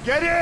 Get in!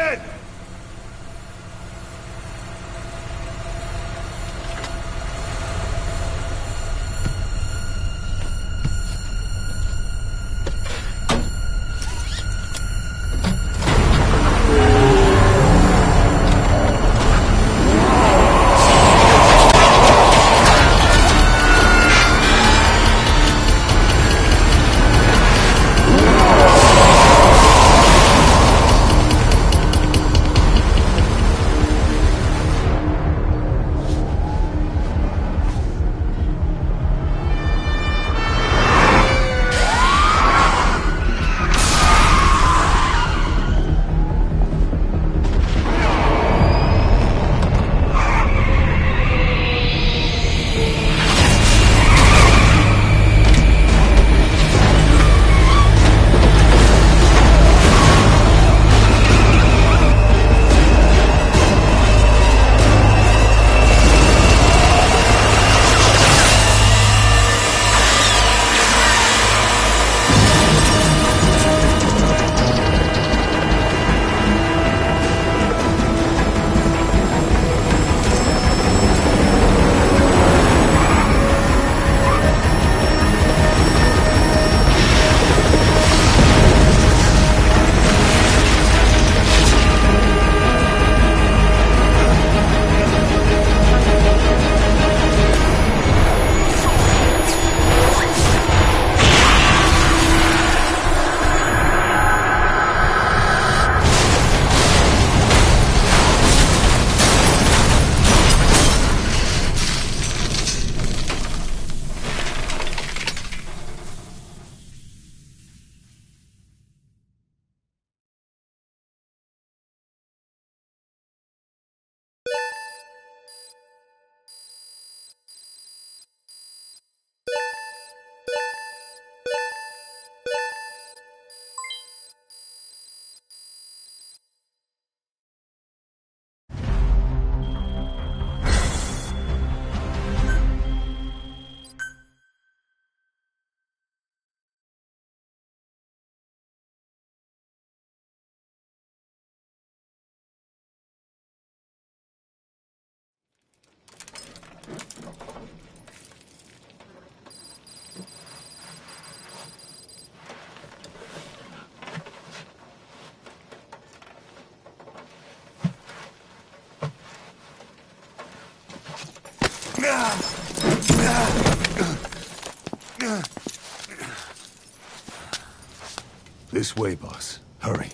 This way, boss. Hurry.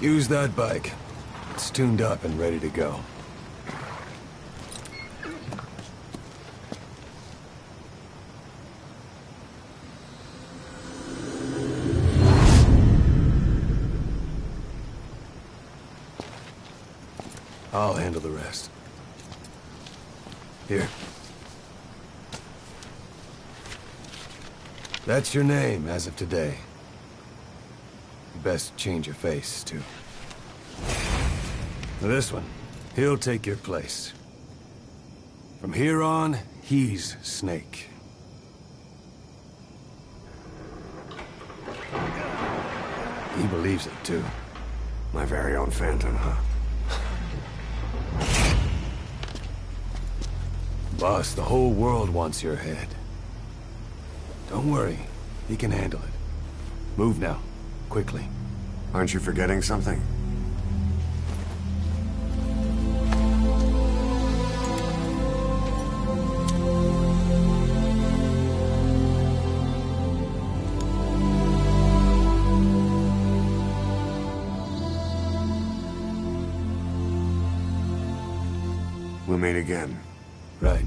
Use that bike. It's tuned up and ready to go. I'll handle the rest. Here. That's your name as of today. Best change your face, too. This one, he'll take your place. From here on, he's Snake. He believes it, too. My very own Phantom, huh? Boss, the whole world wants your head. Don't worry. He can handle it. Move now. Quickly. Aren't you forgetting something? We'll meet again. Right.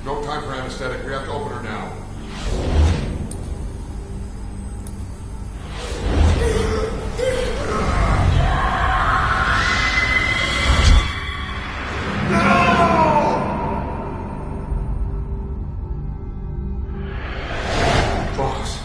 No time for anesthetic. We have to open her now. Boss.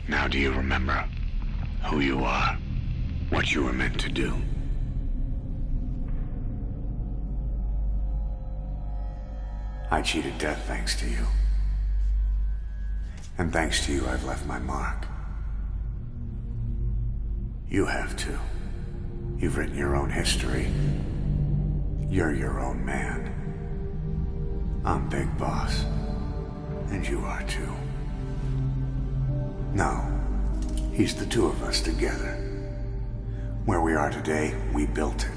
Now do you remember who you are? What you were meant to do? I cheated death thanks to you. And thanks to you, I've left my mark. You have too. You've written your own history. You're your own man. I'm Big Boss. And you are too. No. He's the two of us together. Where we are today, we built it.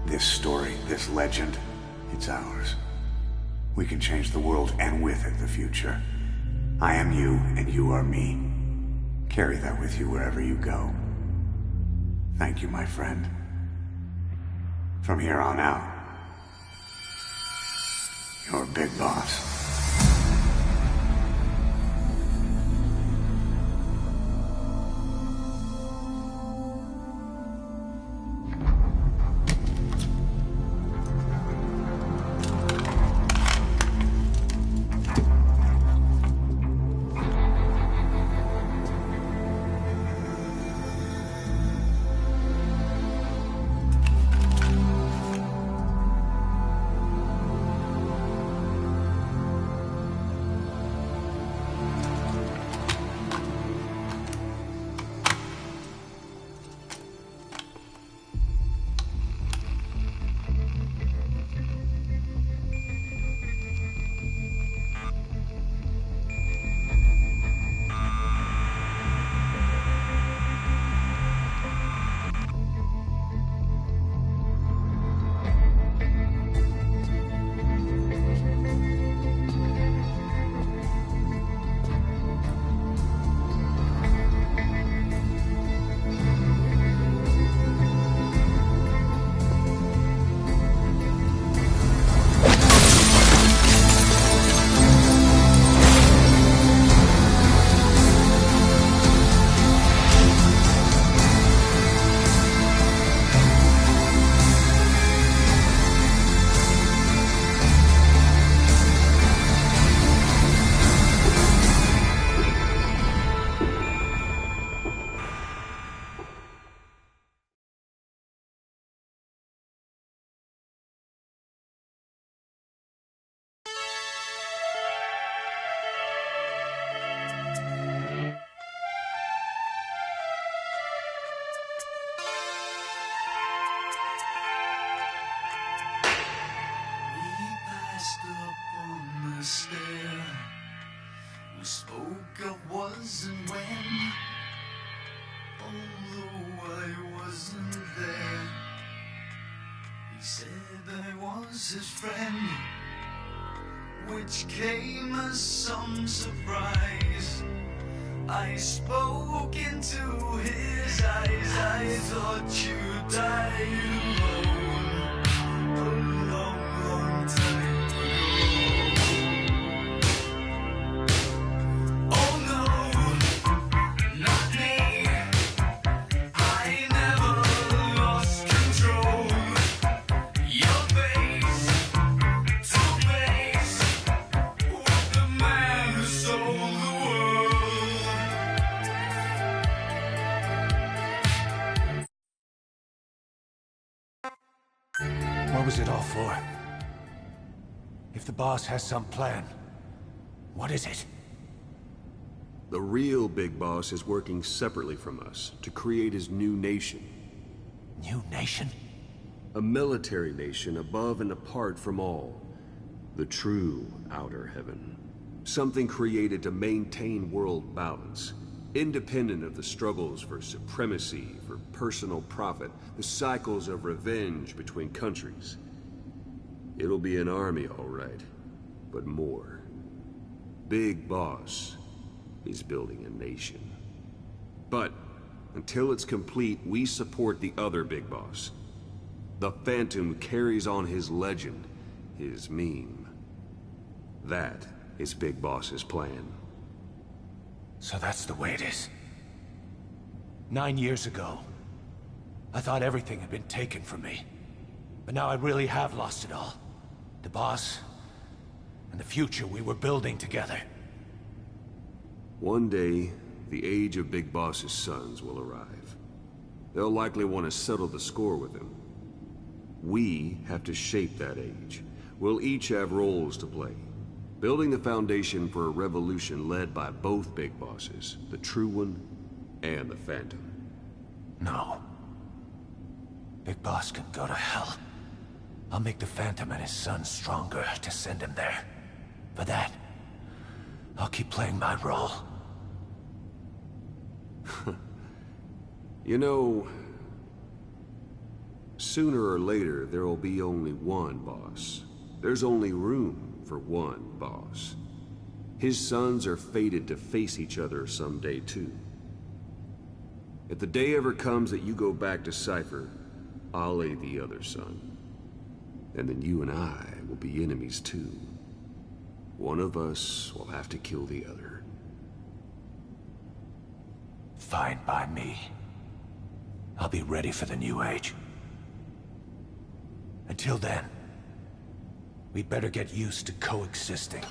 This story, this legend, it's ours. We can change the world and with it the future. I am you and you are me. Carry that with you wherever you go. Thank you, my friend. From here on out, you're Big Boss. We spoke of was and when, although I wasn't there. He said I was his friend, which came as some surprise. I spoke into his eyes. I thought you died alone a long, long time ago. Oh no, not me. I never lost control. Your face to face with the man who sold the world. What was it all for? If the boss has some plan, what is it? The real Big Boss is working separately from us to create his new nation. New nation? A military nation above and apart from all. The true outer heaven. Something created to maintain world balance. Independent of the struggles for supremacy, for personal profit, the cycles of revenge between countries. It'll be an army, all right, but more. Big Boss is building a nation. But until it's complete, we support the other Big Boss. The Phantom carries on his legend, his meme. That is Big Boss's plan. So that's the way it is. 9 years ago, I thought everything had been taken from me. But now I really have lost it all. The boss, and the future we were building together. One day, the age of Big Boss's sons will arrive. They'll likely want to settle the score with him. We have to shape that age. We'll each have roles to play. Building the foundation for a revolution led by both Big Bosses, the True One and the Phantom. No. Big Boss can go to hell. I'll make the Phantom and his son stronger to send him there. For that, I'll keep playing my role. You know, sooner or later, there'll be only one boss. There's only room for one boss. His sons are fated to face each other someday, too. If the day ever comes that you go back to Cypher, I'll aid the other son. And then you and I will be enemies, too. One of us will have to kill the other. Fine by me. I'll be ready for the New Age. Until then, we'd better get used to coexisting.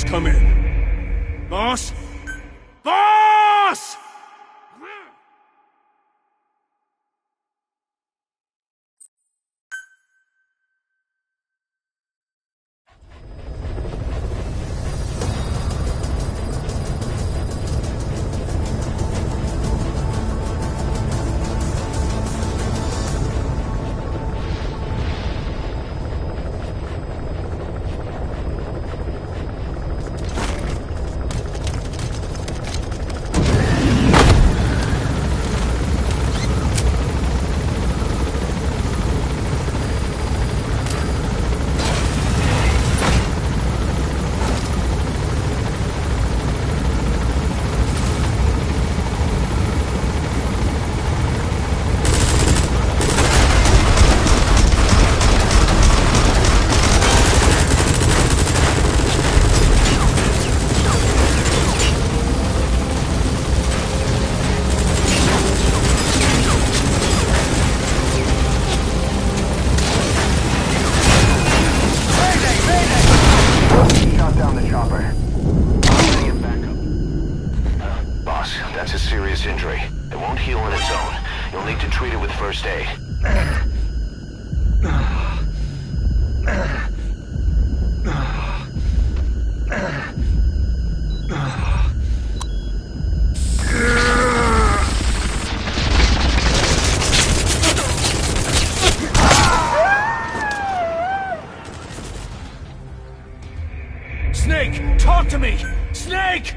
come in. Boss? Boss! Snake! Talk to me! Snake!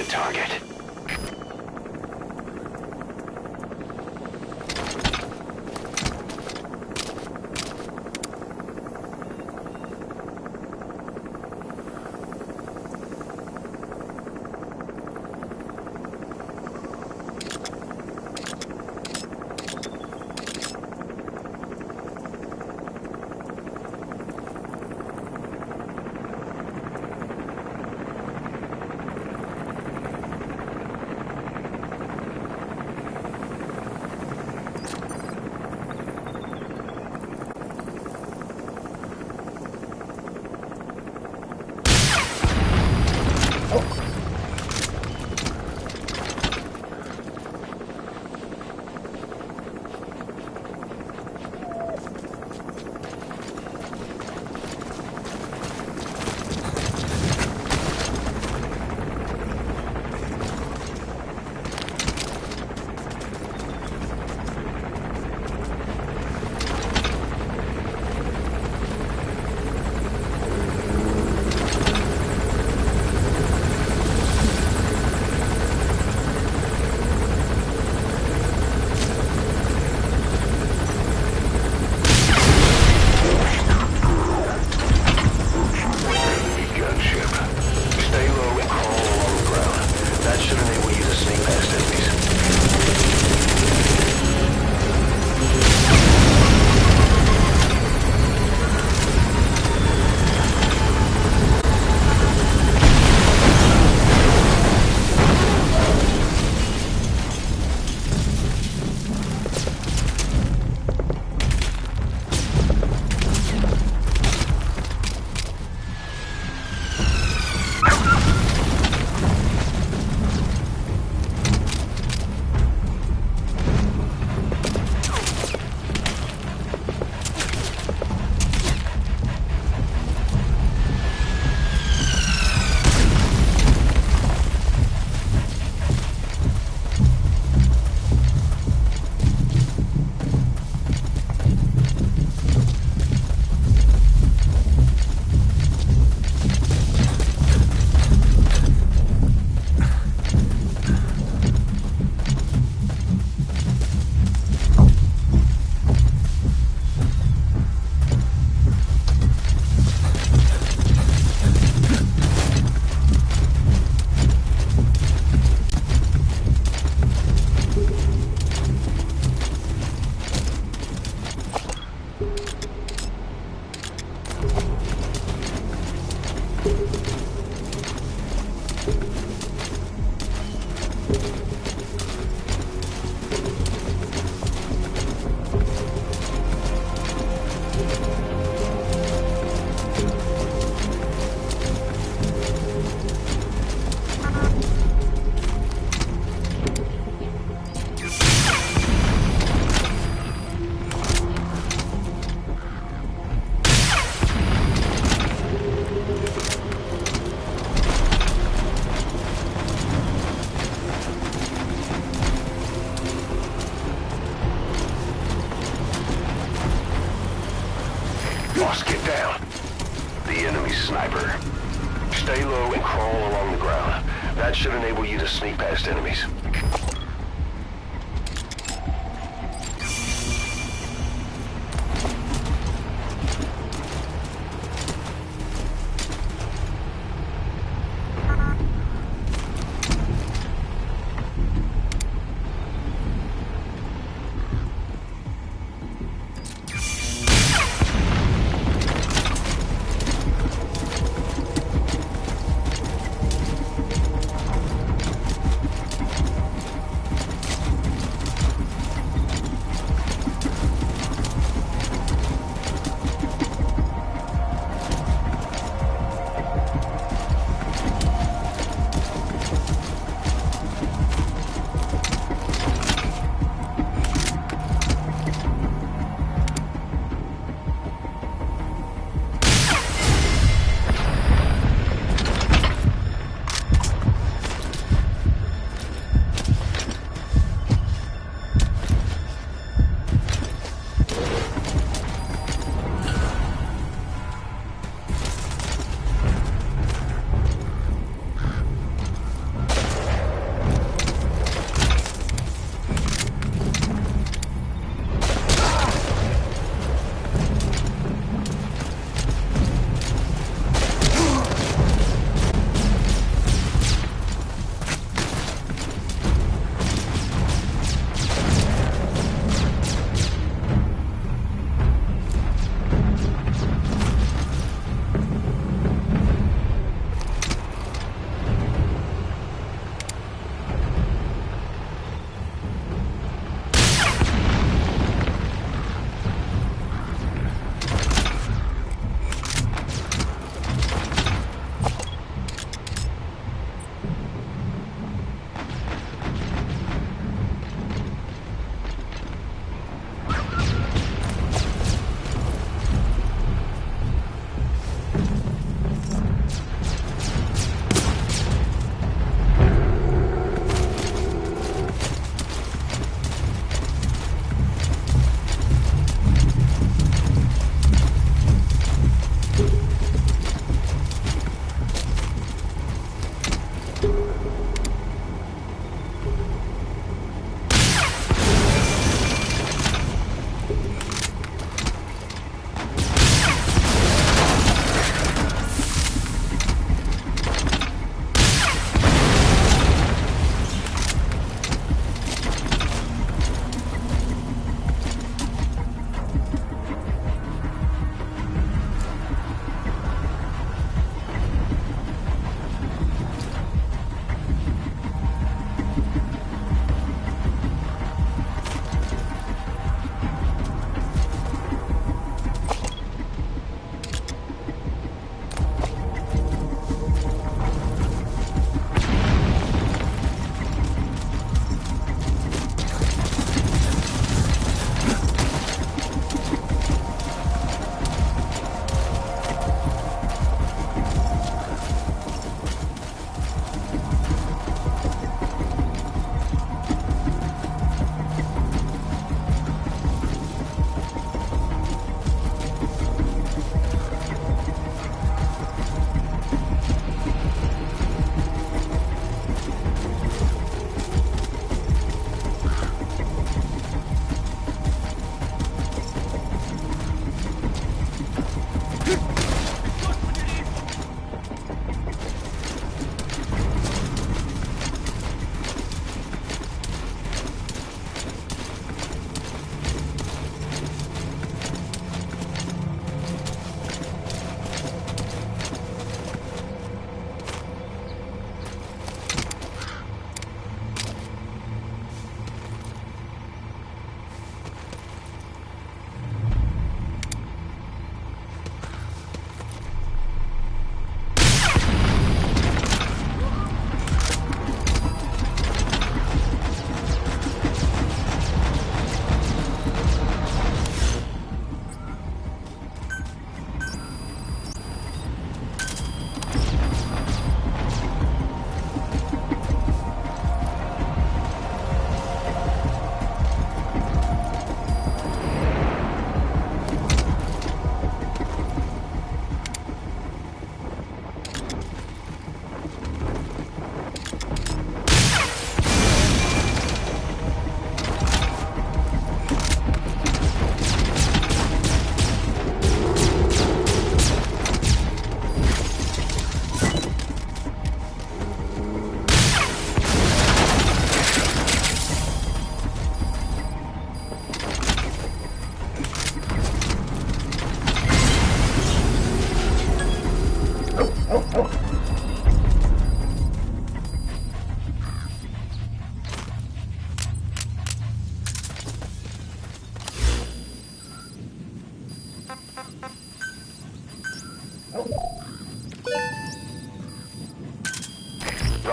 target. Boss, get down. The enemy's sniper. Stay low and crawl along the ground. That should enable you to sneak past enemies.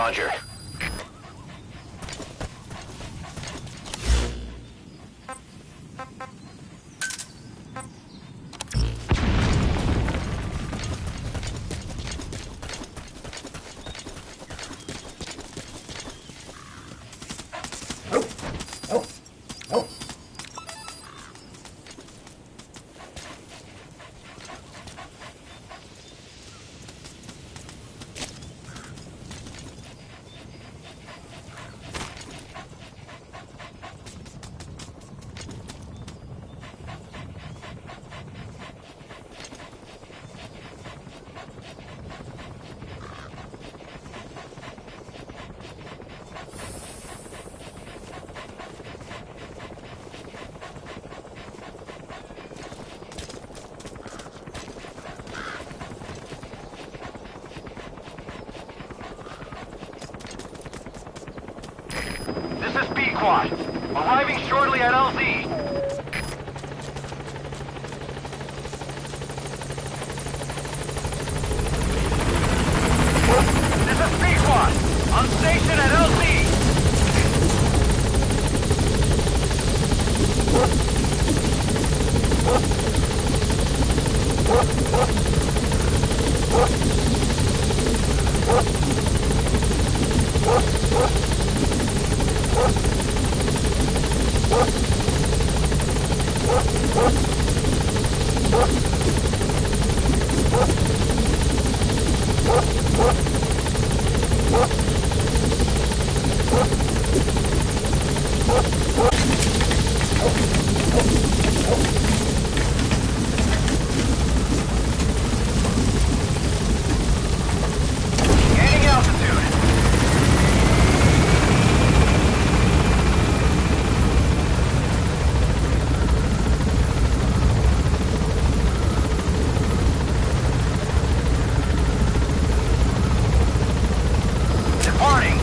Roger. This is B-Quad. Arriving shortly at LZ. This is B-Quad. On station at LZ. Gaining altitude. Departing.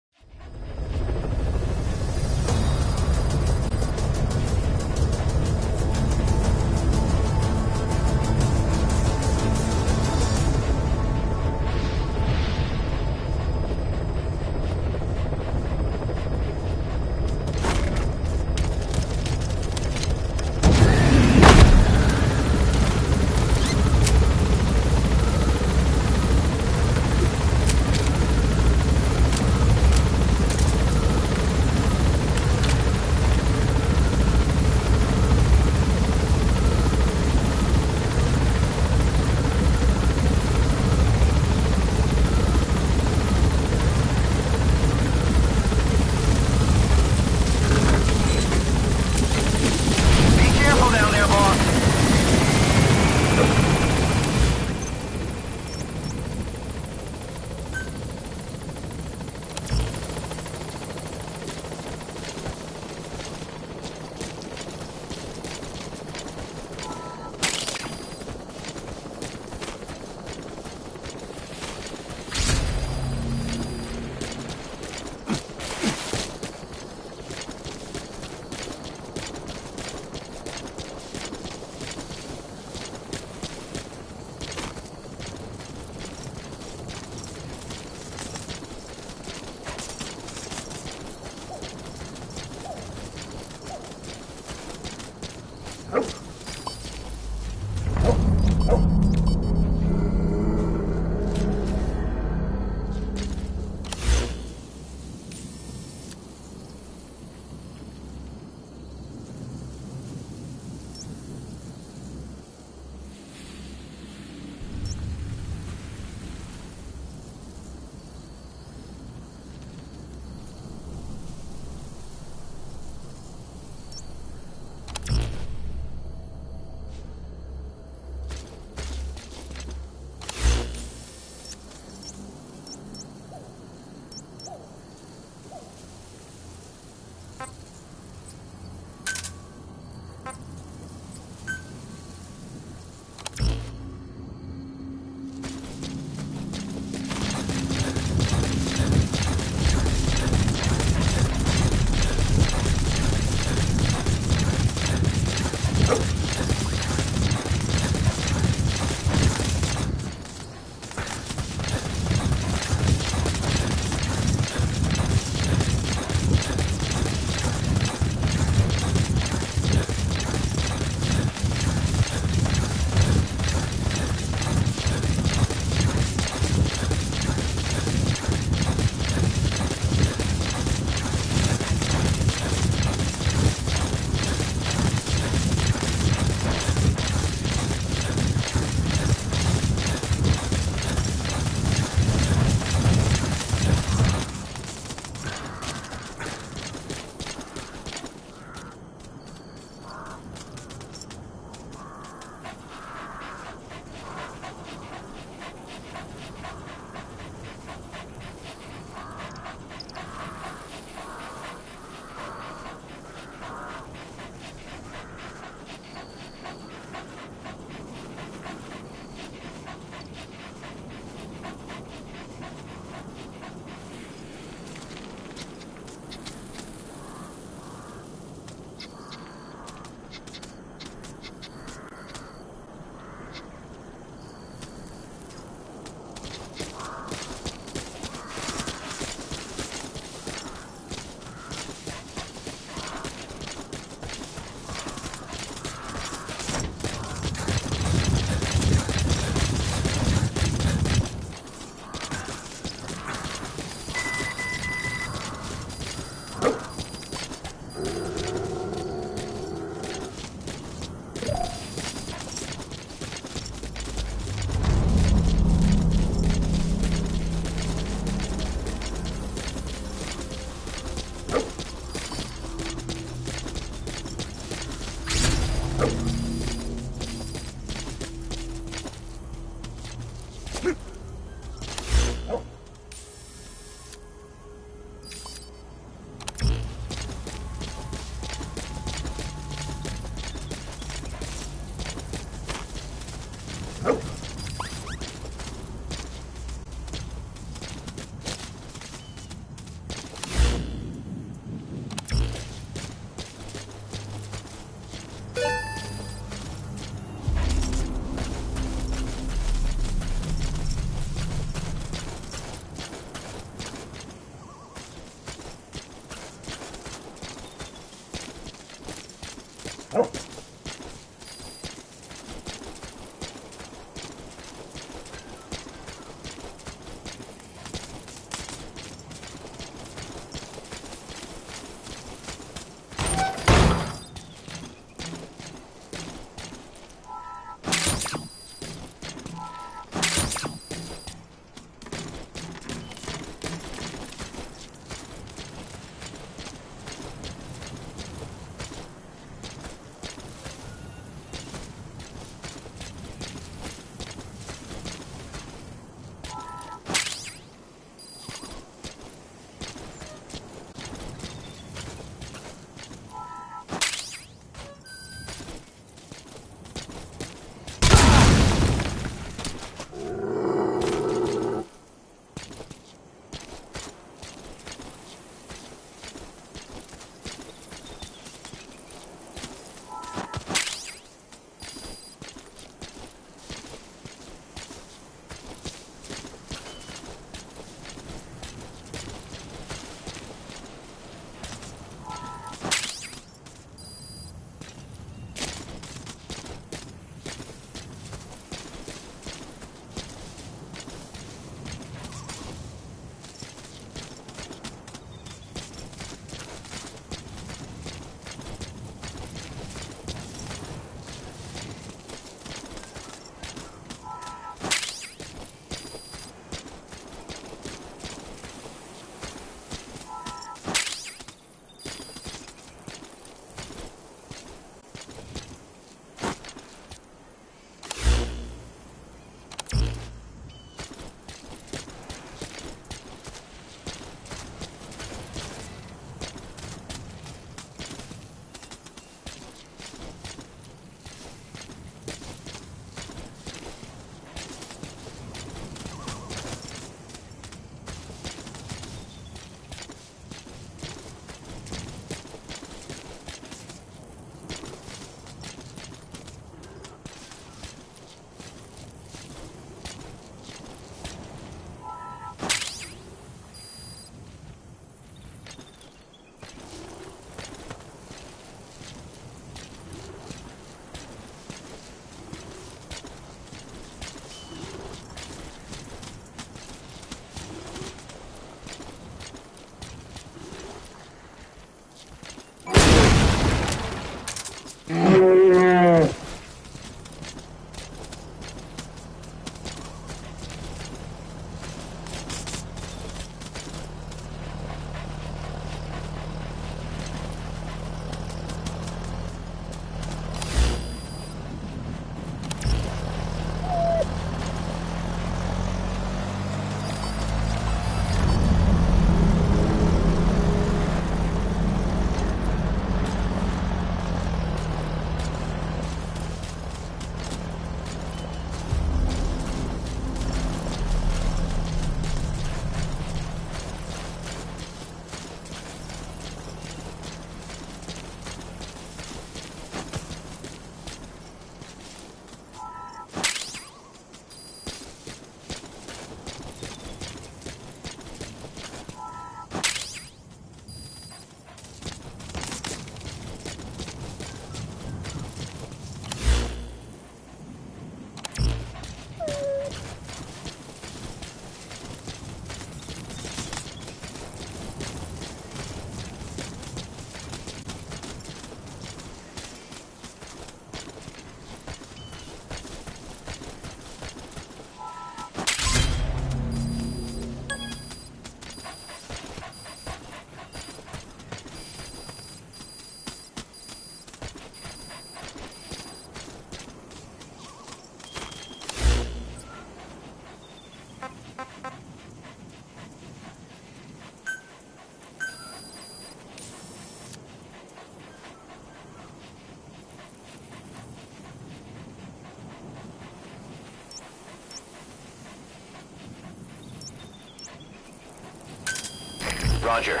Roger.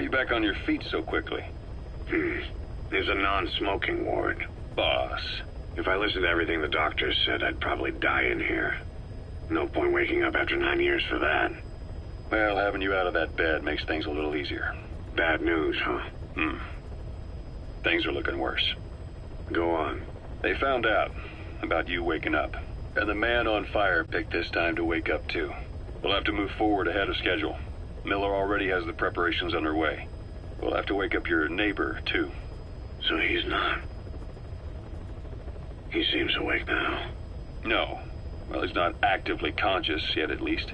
you back on your feet so quickly? There's a non-smoking ward. Boss. If I listened to everything the doctors said, I'd probably die in here. No point waking up after 9 years for that. Well, having you out of that bed makes things a little easier. Bad news, huh? Things are looking worse. Go on. They found out about you waking up. And the man on fire picked this time to wake up too. We'll have to move forward ahead of schedule. Miller already has the preparations underway. We'll have to wake up your neighbor too. So he's not. He seems awake now. No. Well, he's not actively conscious yet, at least.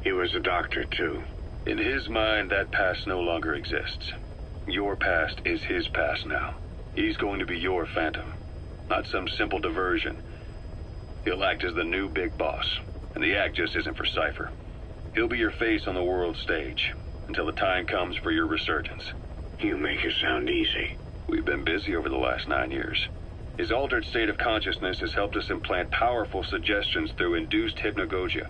He was a doctor too. In his mind, that past no longer exists. Your past is his past now. He's going to be your phantom, not some simple diversion. He'll act as the new big boss, and the act just isn't for Cypher. He'll be your face on the world stage, until the time comes for your resurgence. You make it sound easy. We've been busy over the last 9 years. His altered state of consciousness has helped us implant powerful suggestions through induced hypnagogia.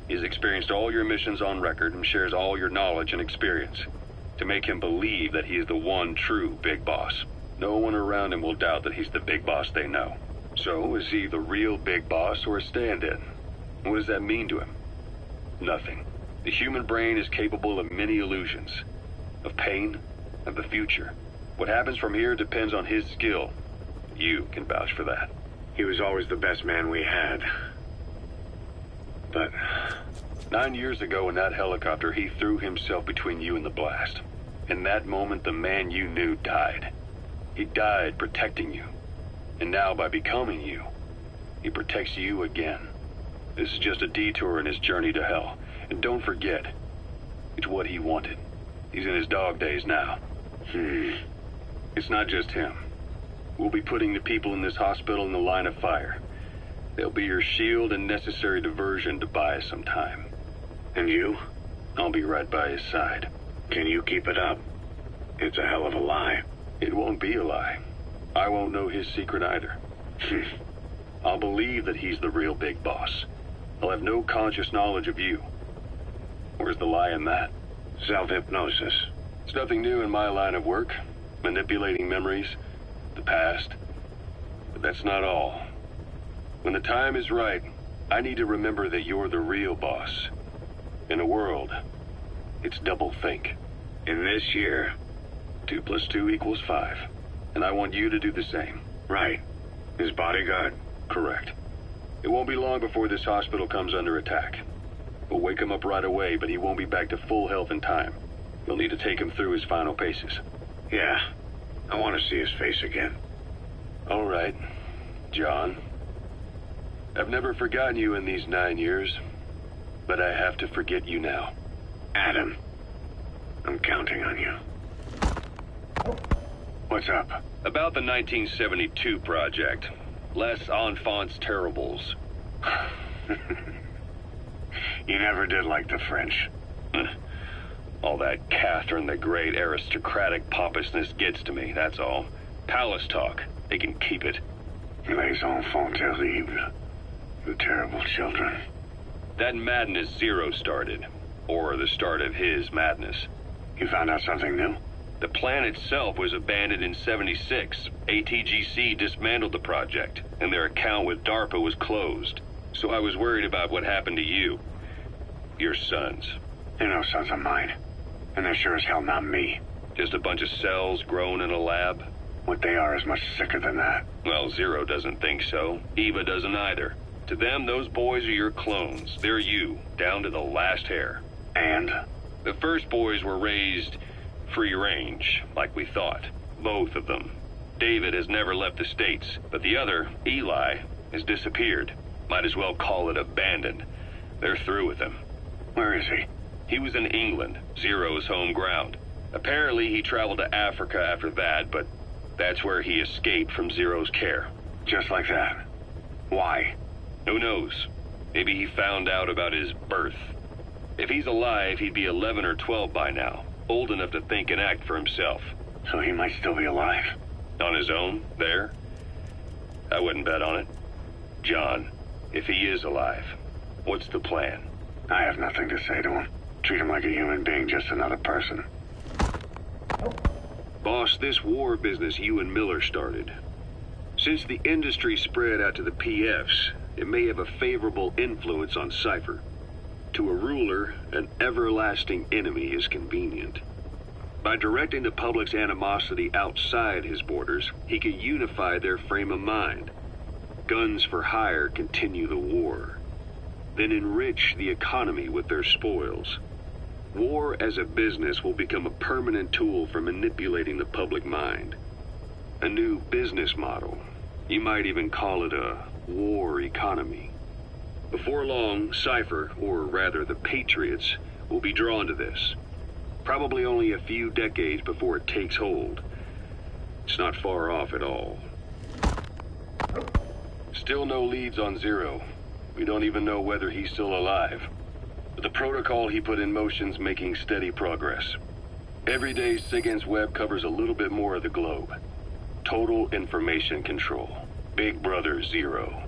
He's experienced all your missions on record and shares all your knowledge and experience, to make him believe that he is the one true big boss. No one around him will doubt that he's the big boss they know. So, is he the real big boss or a stand-in? What does that mean to him? Nothing. The human brain is capable of many illusions. Of pain, of the future. What happens from here depends on his skill. You can vouch for that. He was always the best man we had. But 9 years ago in that helicopter, he threw himself between you and the blast. In that moment, the man you knew died. He died protecting you. And now, by becoming you, he protects you again. This is just a detour in his journey to hell. And don't forget, it's what he wanted. He's in his dog days now. It's not just him. We'll be putting the people in this hospital in the line of fire. They'll be your shield and necessary diversion to buy us some time. And you? I'll be right by his side. Can you keep it up? It's a hell of a lie. It won't be a lie. I won't know his secret either. I'll believe that he's the real big boss. I'll have no conscious knowledge of you. Where's the lie in that? Self-hypnosis. It's nothing new in my line of work. Manipulating memories, the past. But that's not all. When the time is right, I need to remember that you're the real boss. In a world, it's double think. In this year, 2 + 2 = 5. And I want you to do the same. Right. His bodyguard? Correct. It won't be long before this hospital comes under attack. We'll wake him up right away, but he won't be back to full health in time. You'll need to take him through his final paces. Yeah. I want to see his face again. All right, John. I've never forgotten you in these 9 years, but I have to forget you now. Adam, I'm counting on you. What's up? About the 1972 project. Les Enfants Terribles. You never did like the French. All that Catherine the Great aristocratic pompousness gets to me, that's all. Palace talk. They can keep it. Les enfants terribles. You terrible children. That madness Zero started. Or the start of his madness. You found out something new? The plan itself was abandoned in '76. ATGC dismantled the project, and their account with DARPA was closed. So I was worried about what happened to you. Your sons. They're no sons of mine. And they're sure as hell not me. Just a bunch of cells grown in a lab? What they are is much sicker than that. Well, Zero doesn't think so. Eva doesn't either. To them, those boys are your clones. They're you, down to the last hair. And? The first boys were raised free range, like we thought. Both of them. David has never left the States, but the other, Eli, has disappeared. Might as well call it abandoned. They're through with him. Where is he? He was in England, Zero's home ground. Apparently he traveled to Africa after that, but that's where he escaped from Zero's care. Just like that? Why? Who knows? Maybe he found out about his birth. If he's alive, he'd be 11 or 12 by now. Old enough to think and act for himself. So he might still be alive? On his own, there? I wouldn't bet on it. John, if he is alive, what's the plan? I have nothing to say to him. Treat him like a human being, just another person. Boss, this war business you and Miller started. Since the industry spread out to the PFs, it may have a favorable influence on Cypher. To a ruler, an everlasting enemy is convenient. By directing the public's animosity outside his borders, he can unify their frame of mind. Guns for hire continue the war, then enrich the economy with their spoils. War as a business will become a permanent tool for manipulating the public mind. A new business model. You might even call it a war economy. Before long, Cypher, or rather the Patriots, will be drawn to this. Probably only a few decades before it takes hold. It's not far off at all. Still no leads on Zero. We don't even know whether he's still alive. But the protocol he put in motion's making steady progress. Every day, SIGINT's web covers a little bit more of the globe. Total information control. Big Brother Zero.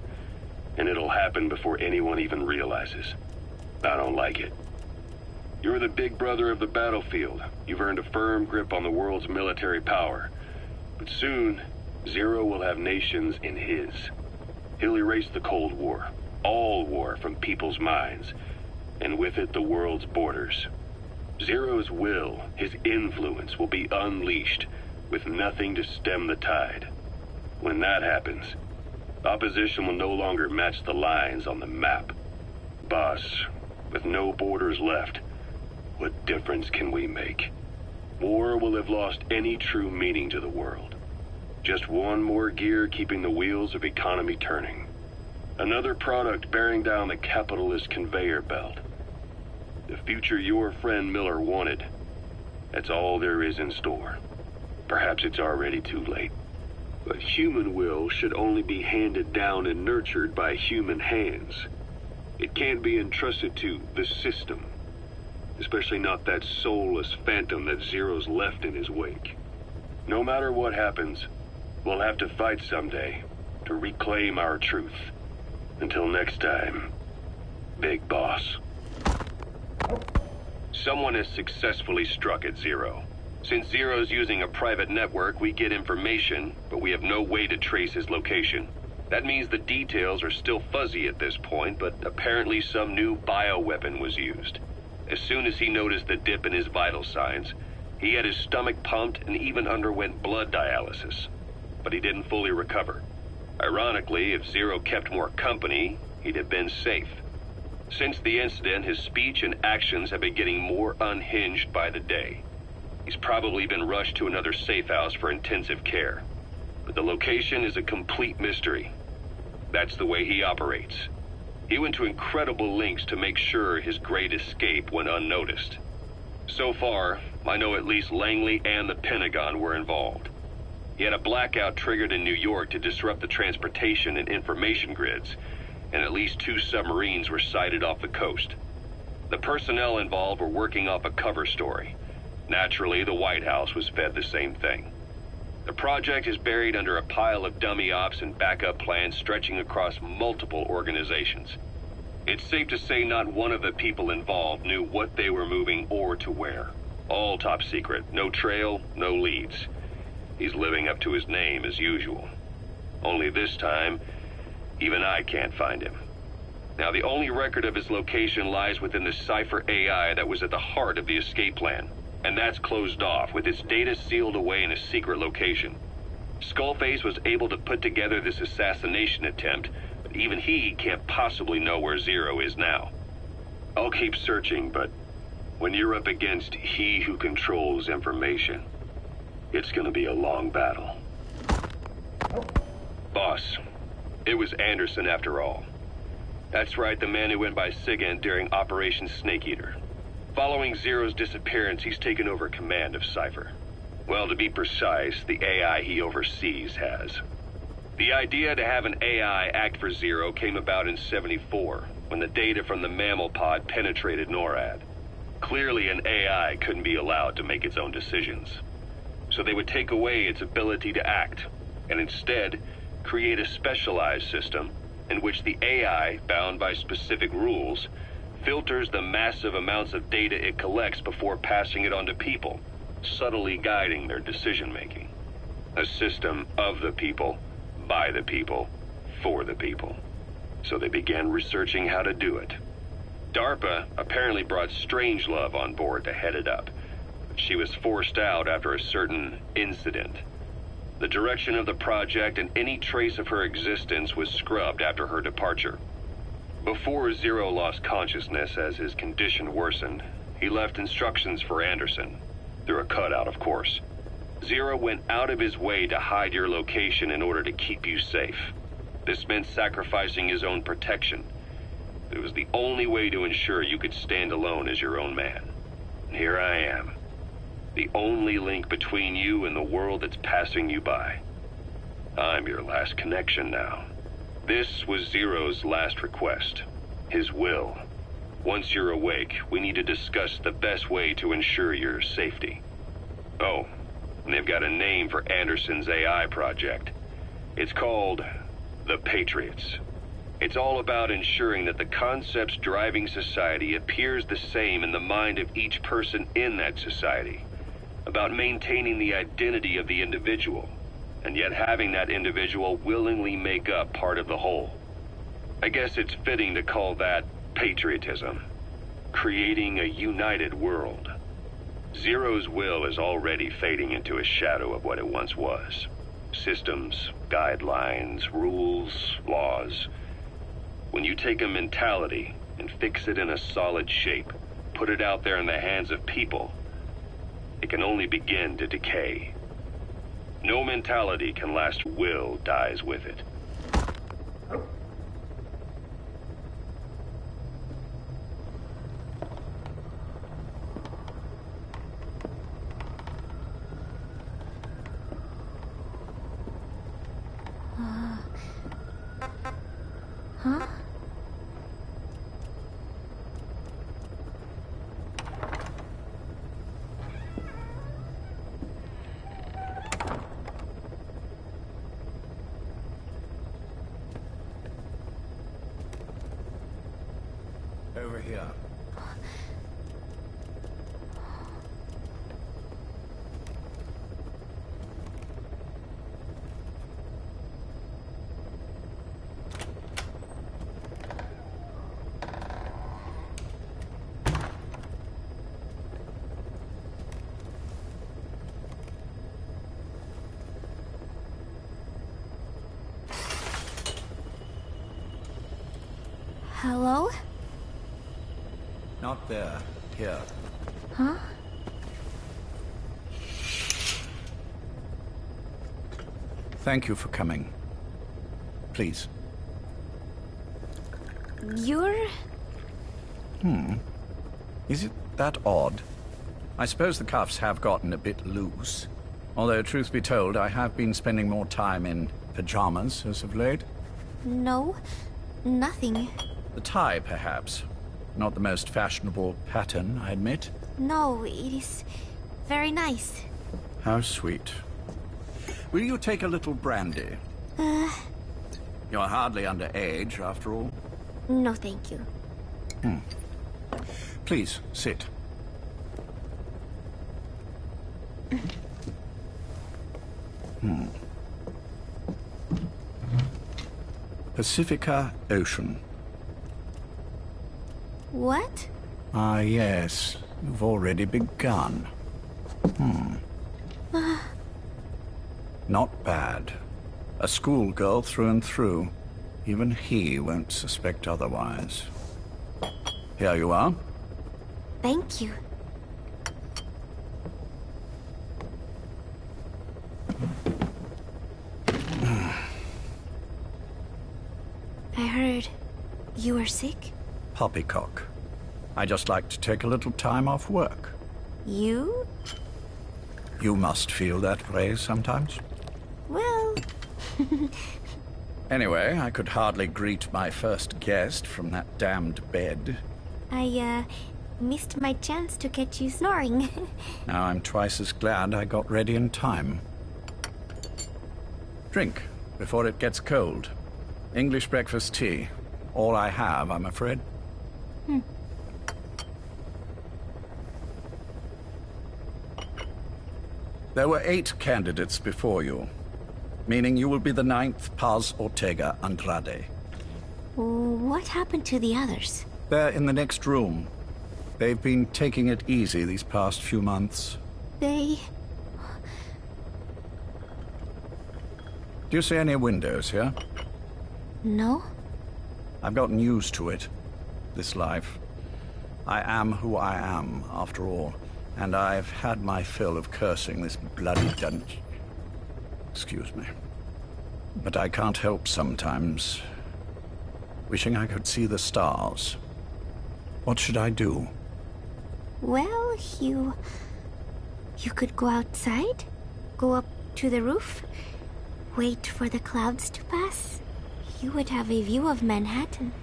And it'll happen before anyone even realizes. I don't like it. You're the big brother of the battlefield. You've earned a firm grip on the world's military power. But soon, Zero will have nations in his. He'll erase the Cold War, all war, from people's minds, and with it the world's borders. Zero's will, his influence, will be unleashed, with nothing to stem the tide. When that happens, opposition will no longer match the lines on the map. Boss, with no borders left, what difference can we make? War will have lost any true meaning to the world. Just one more gear keeping the wheels of economy turning. Another product bearing down the capitalist conveyor belt. The future your friend Miller wanted. That's all there is in store. Perhaps it's already too late. But human will should only be handed down and nurtured by human hands. It can't be entrusted to the system. Especially not that soulless phantom that Zero's left in his wake. No matter what happens, we'll have to fight someday to reclaim our truth. Until next time, Big Boss. Someone has successfully struck at Zero. Since Zero's using a private network, we get information, but we have no way to trace his location. That means the details are still fuzzy at this point, but apparently some new bioweapon was used. As soon as he noticed the dip in his vital signs, he had his stomach pumped and even underwent blood dialysis. But he didn't fully recover. Ironically, if Zero kept more company, he'd have been safe. Since the incident, his speech and actions have been getting more unhinged by the day. He's probably been rushed to another safe house for intensive care. But the location is a complete mystery. That's the way he operates. He went to incredible lengths to make sure his great escape went unnoticed. So far, I know at least Langley and the Pentagon were involved. He had a blackout triggered in New York to disrupt the transportation and information grids, and at least 2 submarines were sighted off the coast. The personnel involved were working off a cover story. Naturally, the White House was fed the same thing. The project is buried under a pile of dummy ops and backup plans stretching across multiple organizations. It's safe to say not one of the people involved knew what they were moving or to where. All top secret, no trail, no leads. He's living up to his name as usual. Only this time, even I can't find him. Now, the only record of his location lies within the Cypher AI that was at the heart of the escape plan. And that's closed off, with its data sealed away in a secret location. Skullface was able to put together this assassination attempt, but even he can't possibly know where Zero is now. I'll keep searching, but when you're up against he who controls information, it's gonna be a long battle. Boss, it was Anderson after all. That's right, the man who went by SIGINT during Operation Snake Eater. Following Zero's disappearance, he's taken over command of Cypher. Well, to be precise, the AI he oversees has. The idea to have an AI act for Zero came about in '74, when the data from the mammal pod penetrated NORAD. Clearly, an AI couldn't be allowed to make its own decisions. So they would take away its ability to act, and instead, create a specialized system in which the AI, bound by specific rules, filters the massive amounts of data it collects before passing it on to people, subtly guiding their decision-making. A system of the people, by the people, for the people. So they began researching how to do it. DARPA apparently brought Strangelove on board to head it up. She was forced out after a certain incident. The direction of the project and any trace of her existence was scrubbed after her departure. Before Zero lost consciousness as his condition worsened, he left instructions for Anderson. Through a cutout, of course. Zero went out of his way to hide your location in order to keep you safe. This meant sacrificing his own protection. It was the only way to ensure you could stand alone as your own man. And here I am. The only link between you and the world that's passing you by. I'm your last connection now. This was Zero's last request. His will. Once you're awake, we need to discuss the best way to ensure your safety. Oh, and they've got a name for Anderson's AI project. It's called the Patriots. It's all about ensuring that the concepts driving society appears the same in the mind of each person in that society. About maintaining the identity of the individual, and yet having that individual willingly make up part of the whole. I guess it's fitting to call that patriotism. Creating a united world. Zero's will is already fading into a shadow of what it once was. Systems, guidelines, rules, laws. When you take a mentality and fix it in a solid shape, put it out there in the hands of people, it can only begin to decay. No mentality can last. Will dies with it. Huh? Over here. Hello? Not there. Here. Huh? Thank you for coming. Please. You're... Is it that odd? I suppose the cuffs have gotten a bit loose. Although, truth be told, I have been spending more time in pajamas as of late. No, nothing. The tie, perhaps. Not the most fashionable pattern, I admit. No, it is very nice. How sweet. Will you take a little brandy? You're hardly underage, after all. No, thank you. Please, sit. Pacifica Ocean. What? Ah, yes. You've already begun. Not bad. A schoolgirl through and through. Even he won't suspect otherwise. Here you are. Thank you. I heard you were sick? Poppycock. I just like to take a little time off work. You? You must feel that way sometimes. Well... Anyway, I could hardly greet my first guest from that damned bed. I, missed my chance to catch you snoring. Now I'm twice as glad I got ready in time. Drink, before it gets cold. English breakfast tea. All I have, I'm afraid. There were 8 candidates before you, meaning you will be the 9th Paz Ortega Andrade. What happened to the others? They're in the next room. They've been taking it easy these past few months. They... Do you see any windows here? No? I've gotten used to it. This life. I am who I am, after all. And I've had my fill of cursing this bloody dungeon. Excuse me. But I can't help sometimes wishing I could see the stars. What should I do? Well, you could go outside, go up to the roof, wait for the clouds to pass. You would have a view of Manhattan,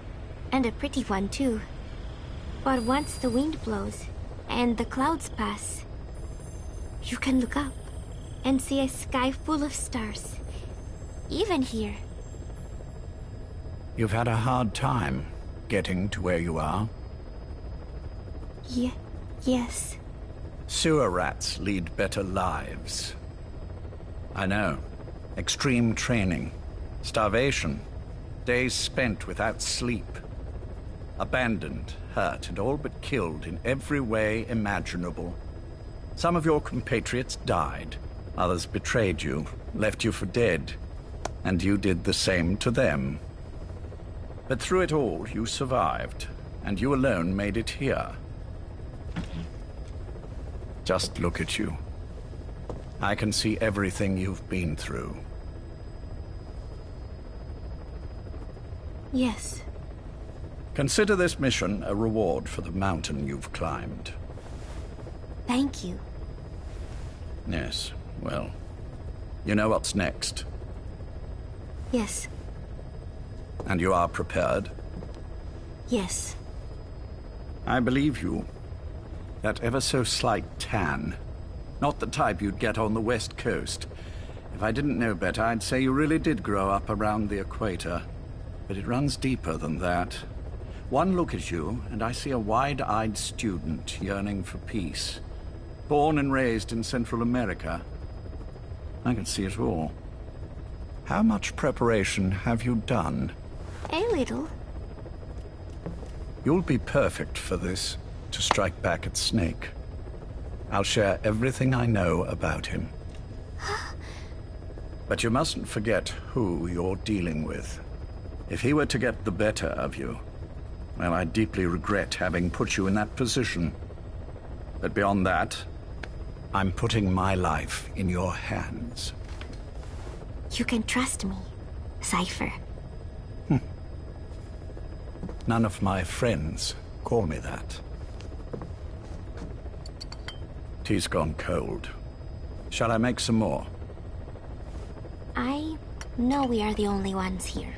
and a pretty one too. But once the wind blows, and the clouds pass, you can look up and see a sky full of stars, even here. You've had a hard time getting to where you are. Yes. Sewer rats lead better lives. I know. Extreme training, starvation, days spent without sleep. Abandoned, hurt, and all but killed in every way imaginable. Some of your compatriots died. Others betrayed you, left you for dead. And you did the same to them. But through it all, you survived, and you alone made it here. Just look at you. I can see everything you've been through. Yes. Consider this mission a reward for the mountain you've climbed. Thank you. Yes, well, you know what's next. Yes. And you are prepared? Yes. I believe you. That ever so slight tan. Not the type you'd get on the West Coast. If I didn't know better, I'd say you really did grow up around the equator. But it runs deeper than that. One look at you, and I see a wide-eyed student yearning for peace. Born and raised in Central America. I can see it all. How much preparation have you done? A little. You'll be perfect for this, to strike back at Snake. I'll share everything I know about him. But you mustn't forget who you're dealing with. If he were to get the better of you, well, I deeply regret having put you in that position. But beyond that, I'm putting my life in your hands. You can trust me, Cypher. None of my friends call me that. Tea's gone cold. Shall I make some more? I know we are the only ones here.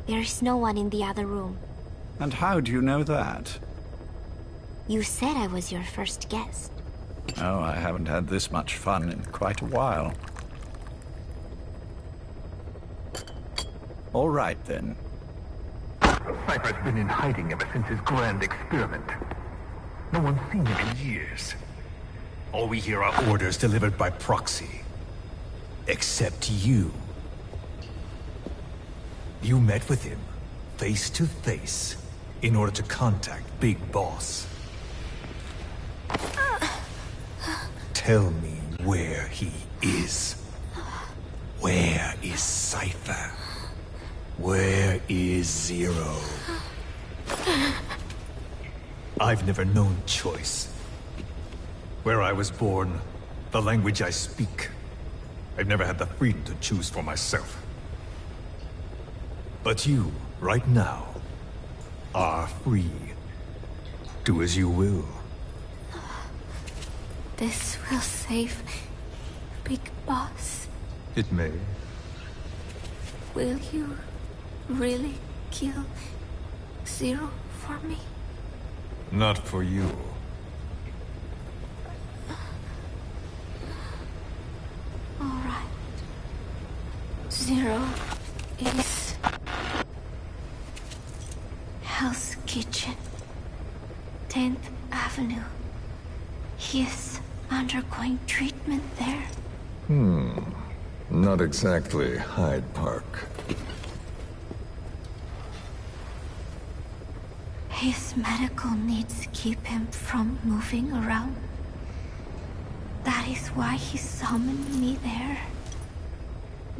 There's no one in the other room. And how do you know that? You said I was your first guest. Oh, I haven't had this much fun in quite a while. All right, then. Cypher's been in hiding ever since his grand experiment. No one's seen him in years. All we hear are orders delivered by proxy. Except you. You met with him, face to face, in order to contact Big Boss. Tell me where he is. Where is Cypher? Where is Zero? I've never known choice. Where I was born, the language I speak, I've never had the freedom to choose for myself. But you, right now, are free. Do as you will. This will save Big Boss. It may. Will you really kill Zero for me? Not for you. All right. Zero is Hell's Kitchen, 10th Avenue, He is undergoing treatment there. Not exactly Hyde Park. His medical needs keep him from moving around. That is why he summoned me there.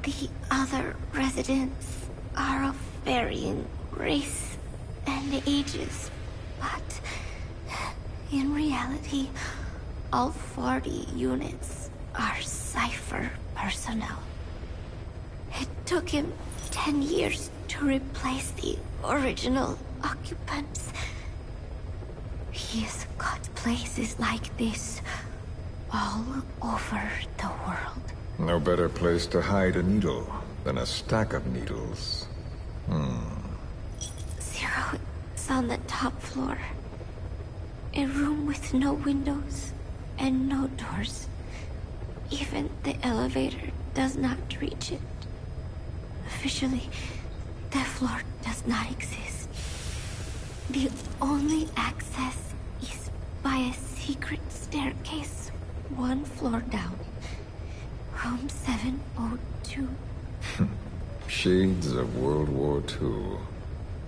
The other residents are of varying race and ages, but in reality, all 40 units are Cypher personnel. It took him 10 years to replace the original occupants. He's got places like this all over the world. No better place to hide a needle than a stack of needles. Zero is on the top floor. A room with no windows and no doors. Even the elevator does not reach it. Officially, the floor does not exist. The only access is by a secret staircase 1 floor down. Room 702. Shades of World War II.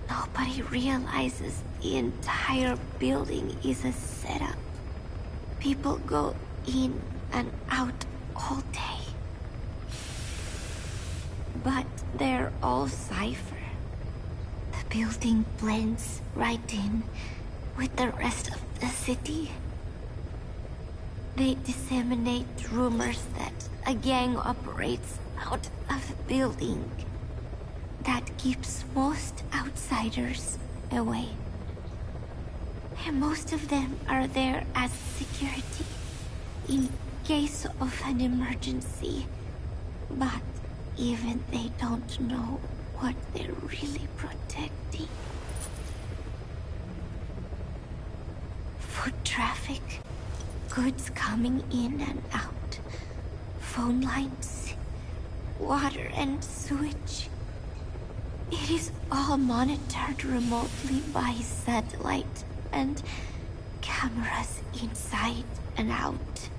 Nobody realizes the entire building is a setup. People go in and out all day. But they're all Cypher. The building blends right in with the rest of the city. They disseminate rumors that a gang operates out of the building. That keeps most outsiders away. And most of them are there as security, in case of an emergency. But even they don't know what they're really protecting. Foot traffic, goods coming in and out, phone lines, water and sewage. It is all monitored remotely by satellite and cameras inside and out.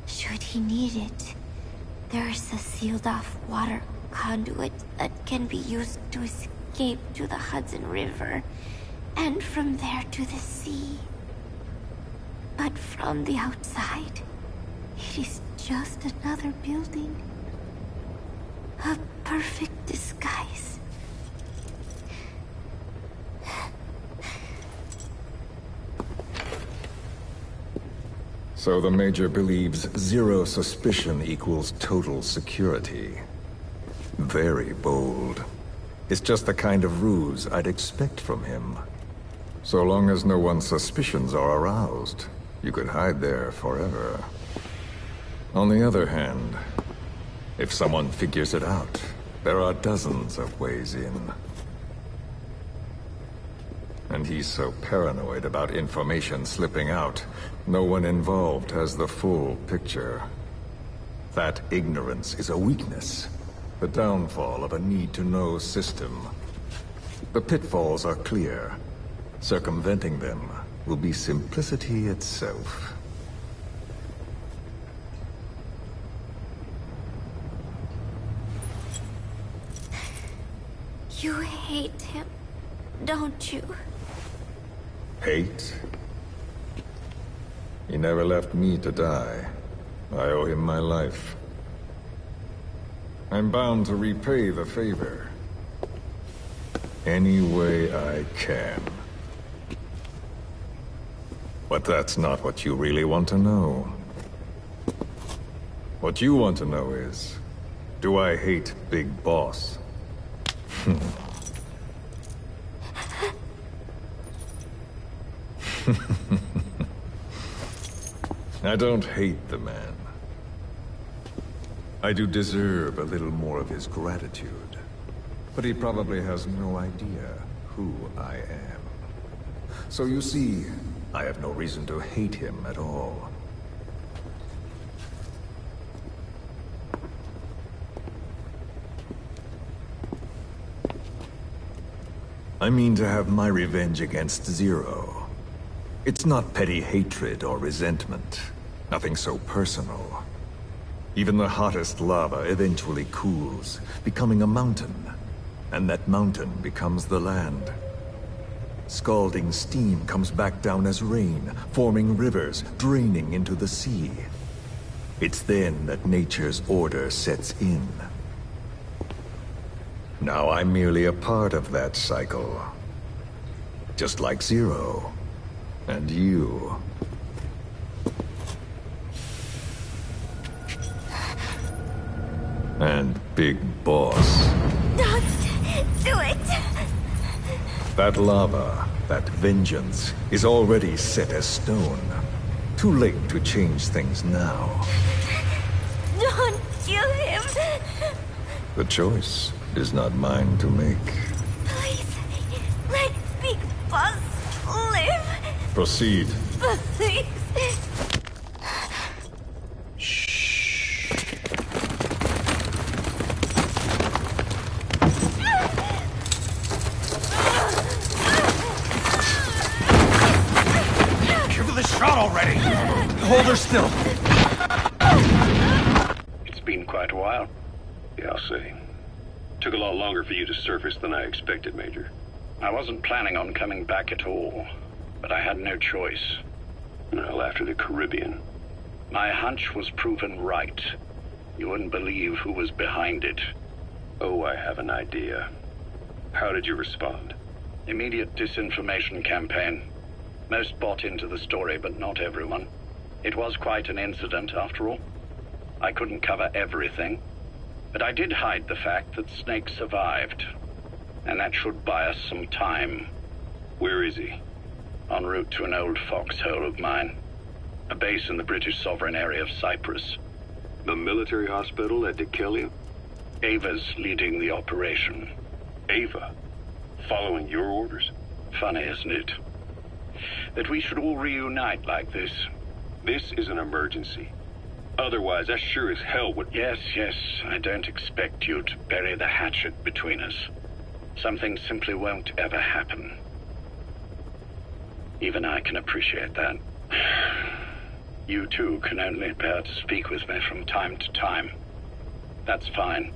Should he need it, there's a sealed-off water conduit that can be used to escape to the Hudson River, and from there to the sea. But from the outside, it is just another building. A perfect disguise. So the Major believes zero suspicion equals total security. Very bold. It's just the kind of ruse I'd expect from him. So long as no one's suspicions are aroused, you could hide there forever. On the other hand, if someone figures it out, there are dozens of ways in. And he's so paranoid about information slipping out, no one involved has the full picture. That ignorance is a weakness, the downfall of a need-to-know system. The pitfalls are clear. Circumventing them will be simplicity itself. You hate him, don't you? Hate? He never left me to die. I owe him my life. I'm bound to repay the favor. Any way I can. But that's not what you really want to know. What you want to know is, do I hate Big Boss? I don't hate the man. I do deserve a little more of his gratitude. But he probably has no idea who I am. So you see, I have no reason to hate him at all. I mean to have my revenge against Zero. It's not petty hatred or resentment. Nothing so personal. Even the hottest lava eventually cools, becoming a mountain. And that mountain becomes the land. Scalding steam comes back down as rain, forming rivers, draining into the sea. It's then that nature's order sets in. Now I'm merely a part of that cycle. Just like Zero. And you. And Big Boss. Don't do it! That lava, that vengeance, is already set as stone. Too late to change things now. Don't kill him! The choice is not mine to make. Please, let Big Boss live! Proceed. Please! Shot already! Hold her still! It's been quite a while. Yeah, I'll say. Took a lot longer for you to surface than I expected, Major. I wasn't planning on coming back at all, but I had no choice. Well, after the Caribbean. My hunch was proven right. You wouldn't believe who was behind it. Oh, I have an idea. How did you respond? Immediate disinformation campaign. Most bought into the story, but not everyone. It was quite an incident, after all. I couldn't cover everything, but I did hide the fact that Snake survived, and that should buy us some time. Where is he? En route to an old foxhole of mine. A base in the British sovereign area of Cyprus. The military hospital at Dikelia? Ava's leading the operation. Ava? Following your orders? Funny, isn't it? That we should all reunite like this. This is an emergency. Otherwise, I sure as hell would... Yes, I don't expect you to bury the hatchet between us. Something simply won't ever happen. Even I can appreciate that. You too can only bear to speak with me from time to time. That's fine.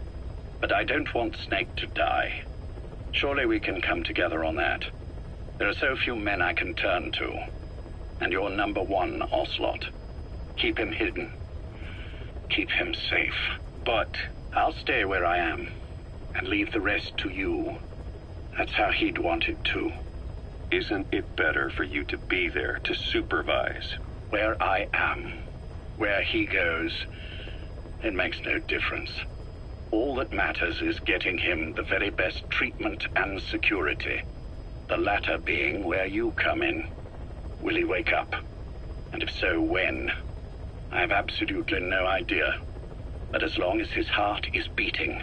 But I don't want Snake to die. Surely we can come together on that. There are so few men I can turn to. And you're number one, Ocelot. Keep him hidden. Keep him safe. But I'll stay where I am, and leave the rest to you. That's how he'd want it too. Isn't it better for you to be there to supervise? Where I am, where he goes, it makes no difference. All that matters is getting him the very best treatment and security. The latter being where you come in. Will he wake up? And if so, when? I have absolutely no idea. But as long as his heart is beating,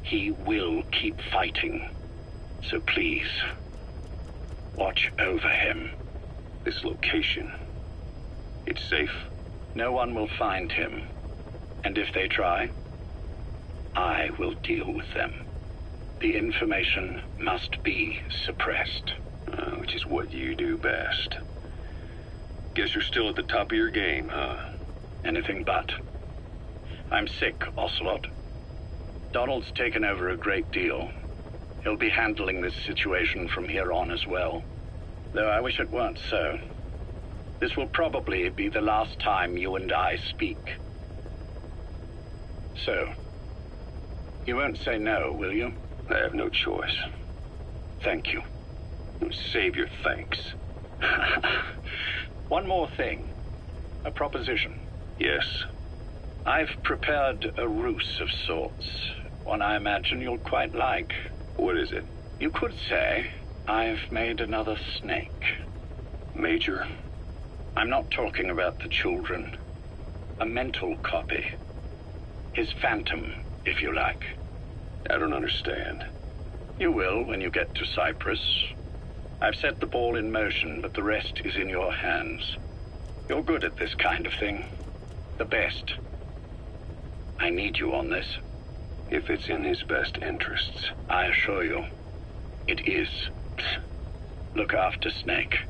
he will keep fighting. So please, watch over him. This location, it's safe? No one will find him. And if they try, I will deal with them. The information must be suppressed. Which is what you do best. Guess you're still at the top of your game, huh? Anything but. I'm sick, Ocelot. Donald's taken over a great deal. He'll be handling this situation from here on as well. Though I wish it weren't so. This will probably be the last time you and I speak. So, you won't say no, will you? I have no choice. Thank you. Save your thanks. One more thing. A proposition. Yes. I've prepared a ruse of sorts. One I imagine you'll quite like. What is it? You could say I've made another Snake. Major? I'm not talking about the children. A mental copy. His phantom, if you like. I don't understand. You will when you get to Cyprus. I've set the ball in motion, but the rest is in your hands. You're good at this kind of thing. The best. I need you on this. If it's in his best interests. I assure you, it is. Look after Snake.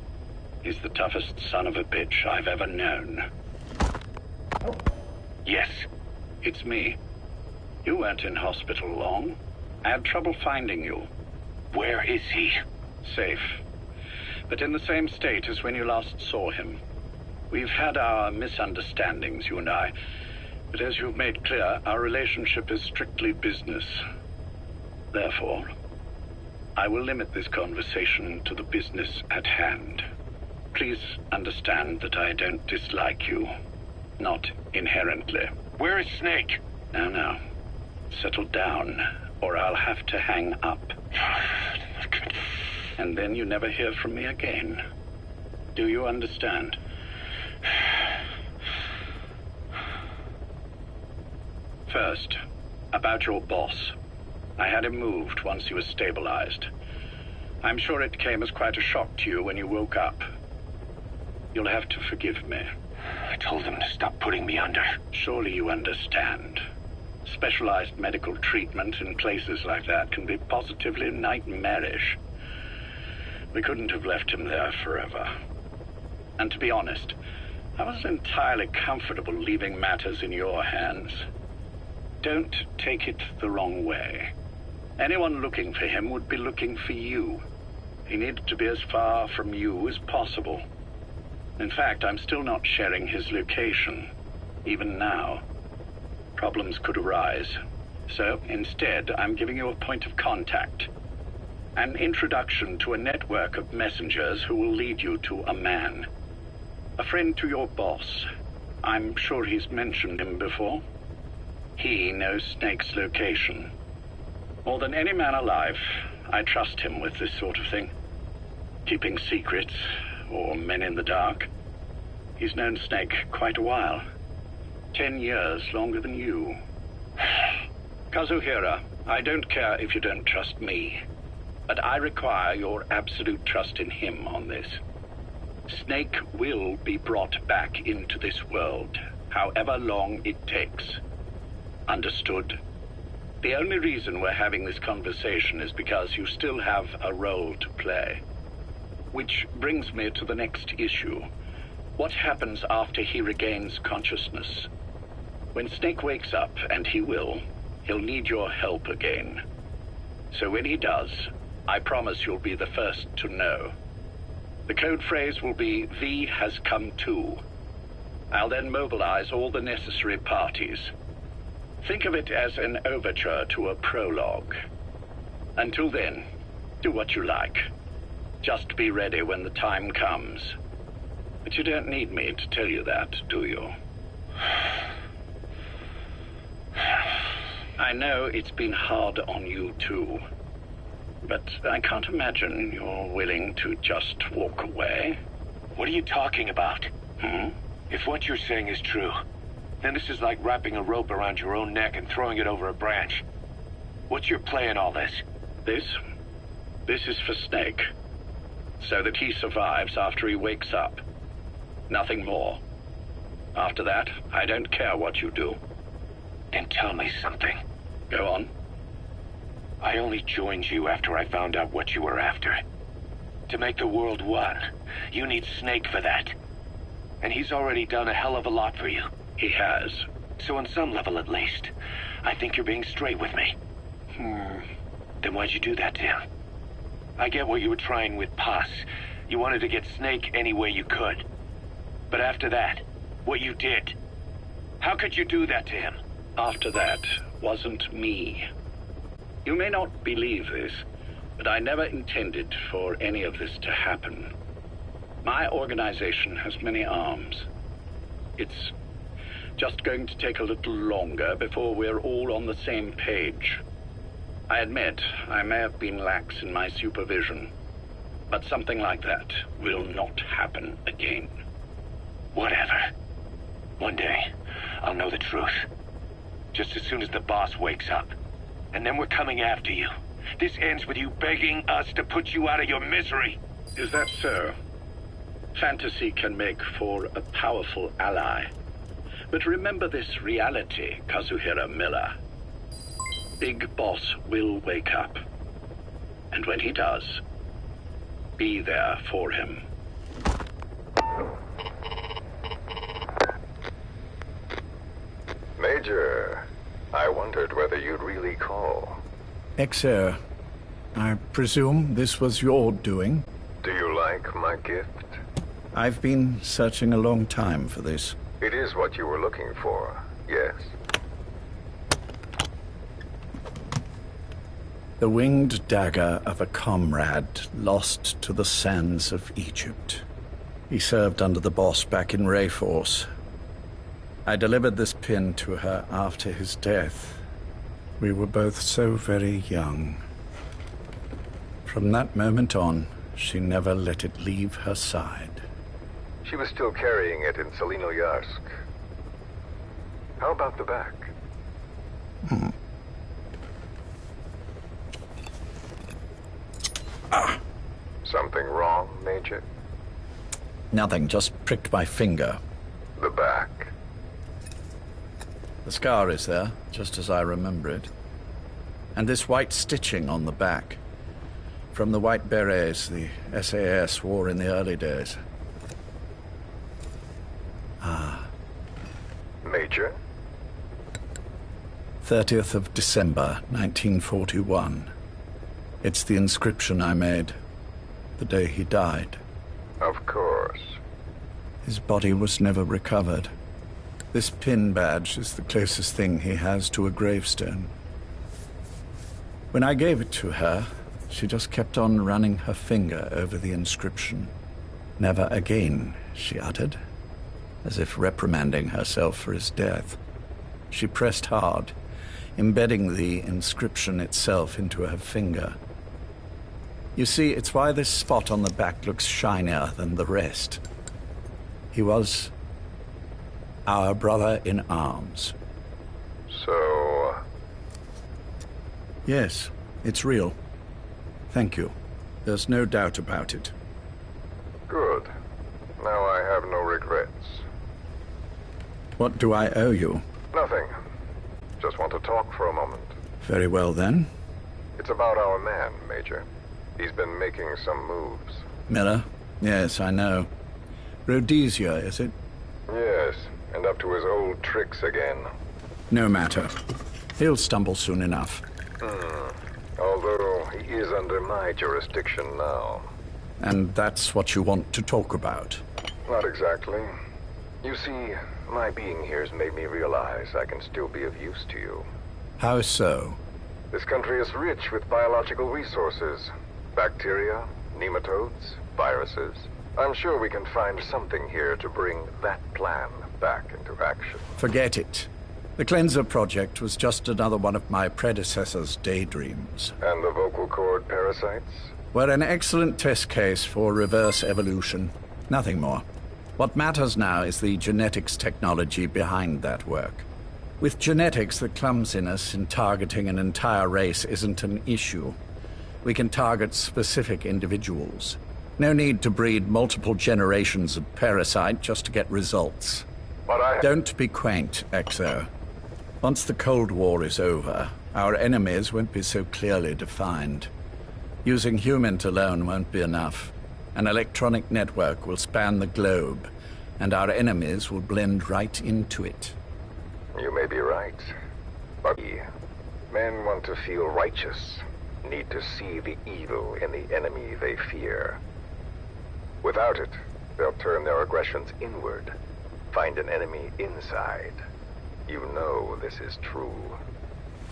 He's the toughest son of a bitch I've ever known. Yes, it's me. You weren't in hospital long. I had trouble finding you. Where is he? Safe. But in the same state as when you last saw him. We've had our misunderstandings, you and I. But as you've made clear, our relationship is strictly business. Therefore, I will limit this conversation to the business at hand. Please understand that I don't dislike you. Not inherently. Where is Snake? Now. Settle down, or I'll have to hang up. And then you never hear from me again. Do you understand? First, about your boss. I had him moved once he was stabilized. I'm sure it came as quite a shock to you when you woke up. You'll have to forgive me. I told them to stop putting me under. Surely you understand. Specialized medical treatment in places like that can be positively nightmarish. We couldn't have left him there forever. And to be honest, I wasn't entirely comfortable leaving matters in your hands. Don't take it the wrong way. Anyone looking for him would be looking for you. He needed to be as far from you as possible. In fact, I'm still not sharing his location, even now. Problems could arise. So, instead, I'm giving you a point of contact. An introduction to a network of messengers who will lead you to a man. A friend to your boss. I'm sure he's mentioned him before. He knows Snake's location. More than any man alive, I trust him with this sort of thing. Keeping secrets, or men in the dark. He's known Snake quite a while. 10 years longer than you. Kazuhira, I don't care if you don't trust me, but I require your absolute trust in him on this. Snake will be brought back into this world, however long it takes. Understood? The only reason we're having this conversation is because you still have a role to play. Which brings me to the next issue. What happens after he regains consciousness? When Snake wakes up, and he will, he'll need your help again. So when he does, I promise you'll be the first to know. The code phrase will be, V has come to. I'll then mobilize all the necessary parties. Think of it as an overture to a prologue. Until then, do what you like. Just be ready when the time comes. But you don't need me to tell you that, do you? I know it's been hard on you too. But I can't imagine you're willing to just walk away. What are you talking about? If what you're saying is true, then this is like wrapping a rope around your own neck and throwing it over a branch. What's your play in all this? This is for Snake. So that he survives after he wakes up. Nothing more. After that, I don't care what you do. Then tell me something. Go on. I only joined you after I found out what you were after. To make the world one, you need Snake for that. And he's already done a hell of a lot for you. He has. So on some level at least, I think you're being straight with me. Then why'd you do that to him? I get what you were trying with Paz. You wanted to get Snake any way you could. But after that, what you did, how could you do that to him? After that wasn't me. You may not believe this, but I never intended for any of this to happen. My organization has many arms. It's just going to take a little longer before we're all on the same page. I admit I may have been lax in my supervision, but something like that will not happen again. Whatever. One day, I'll know the truth. Just as soon as the boss wakes up. And then we're coming after you. This ends with you begging us to put you out of your misery. Is that so? Fantasy can make for a powerful ally. But remember this reality, Kazuhira Miller. Big Boss will wake up. And when he does, be there for him. Major, I wondered whether you'd really call. Exer, I presume this was your doing? Do you like my gift? I've been searching a long time for this. It is what you were looking for, yes. The winged dagger of a comrade lost to the sands of Egypt. He served under the boss back in Rayforce. I delivered this pin to her after his death. We were both so very young. From that moment on, she never let it leave her side. She was still carrying it in Selinoyarsk. How about the back? Something wrong, Major? Nothing, just pricked my finger. The back. The scar is there, just as I remember it. And this white stitching on the back. From the white berets the SAS wore in the early days. Major? 30th of December, 1941. It's the inscription I made the day he died. Of course. His body was never recovered. This pin badge is the closest thing he has to a gravestone. When I gave it to her, she just kept on running her finger over the inscription. Never again, she uttered, as if reprimanding herself for his death. She pressed hard, embedding the inscription itself into her finger. You see, it's why this spot on the back looks shinier than the rest. He was our brother in arms. So... Yes, it's real. Thank you. There's no doubt about it. Good. Now I have no regrets. What do I owe you? Nothing. Just want to talk for a moment. Very well, then. It's about our man, Major. He's been making some moves. Miller? Yes, I know. Rhodesia, is it? Yes, and up to his old tricks again. No matter. He'll stumble soon enough. Although he is under my jurisdiction now. And that's what you want to talk about? Not exactly. You see, my being here has made me realize I can still be of use to you. How so? This country is rich with biological resources. Bacteria, nematodes, viruses. I'm sure we can find something here to bring that plan back into action. Forget it. The Cleanser Project was just another one of my predecessor's daydreams. And the vocal cord parasites? Were an excellent test case for reverse evolution. Nothing more. What matters now is the genetics technology behind that work. With genetics, the clumsiness in targeting an entire race isn't an issue. We can target specific individuals. No need to breed multiple generations of parasite just to get results. But Don't be quaint, Exo. Once the Cold War is over, our enemies won't be so clearly defined. Using humans alone won't be enough. An electronic network will span the globe, and our enemies will blend right into it. You may be right. But men want to feel righteous, need to see the evil in the enemy they fear. Without it, they'll turn their aggressions inward, find an enemy inside. You know this is true.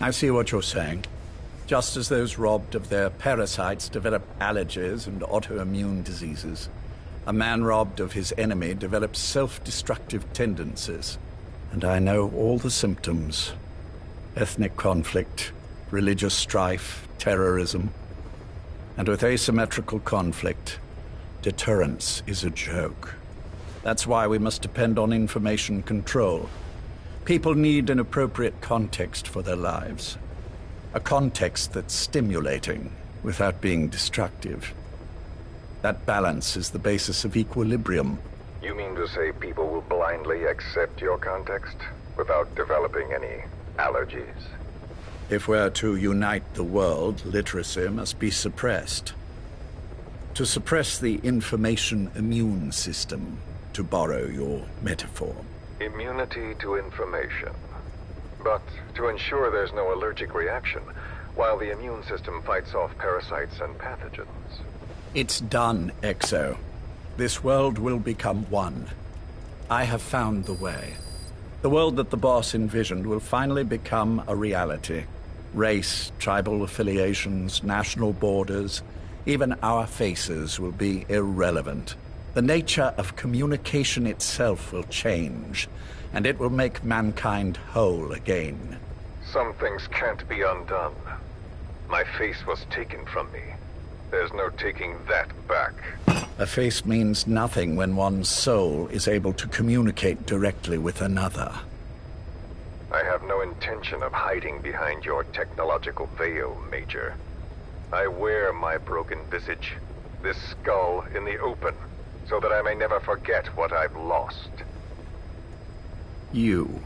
I see what you're saying. Just as those robbed of their parasites develop allergies and autoimmune diseases, a man robbed of his enemy develops self-destructive tendencies. And I know all the symptoms. Ethnic conflict, religious strife, terrorism. And with asymmetrical conflict, deterrence is a joke. That's why we must depend on information control. People need an appropriate context for their lives. A context that's stimulating without being destructive. That balance is the basis of equilibrium. You mean to say people will blindly accept your context without developing any allergies? If we're to unite the world, literacy must be suppressed. To suppress the information immune system, to borrow your metaphor. Immunity to information. But to ensure there's no allergic reaction, while the immune system fights off parasites and pathogens. It's done, Exo. This world will become one. I have found the way. The world that the boss envisioned will finally become a reality. Race, tribal affiliations, national borders, even our faces will be irrelevant. The nature of communication itself will change, and it will make mankind whole again. Some things can't be undone. My face was taken from me. There's no taking that back. A face means nothing when one's soul is able to communicate directly with another. I have no intention of hiding behind your technological veil, Major. I wear my broken visage, this skull, in the open, so that I may never forget what I've lost. You.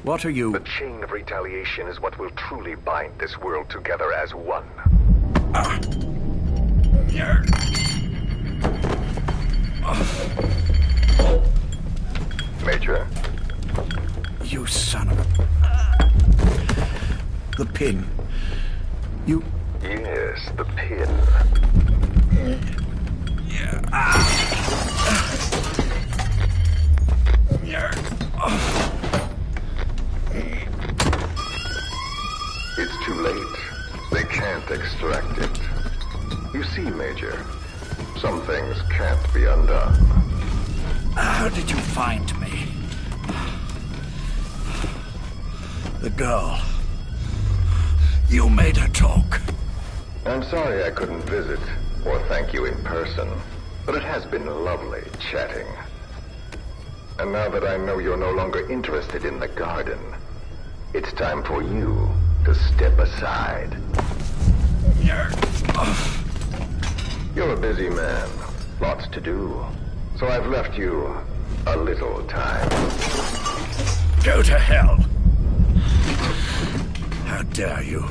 What are you? The chain of retaliation is what will truly bind this world together as one. Major? You son of a... The pin. You... Yes, the pin. It's too late. They can't extract it. You see, Major, some things can't be undone. How did you find me? The girl. You made her talk. I'm sorry I couldn't visit or thank you in person, but it has been lovely chatting. And now that I know you're no longer interested in the garden, it's time for you to step aside. You're a busy man, lots to do, so I've left you a little time. Go to hell! How dare you?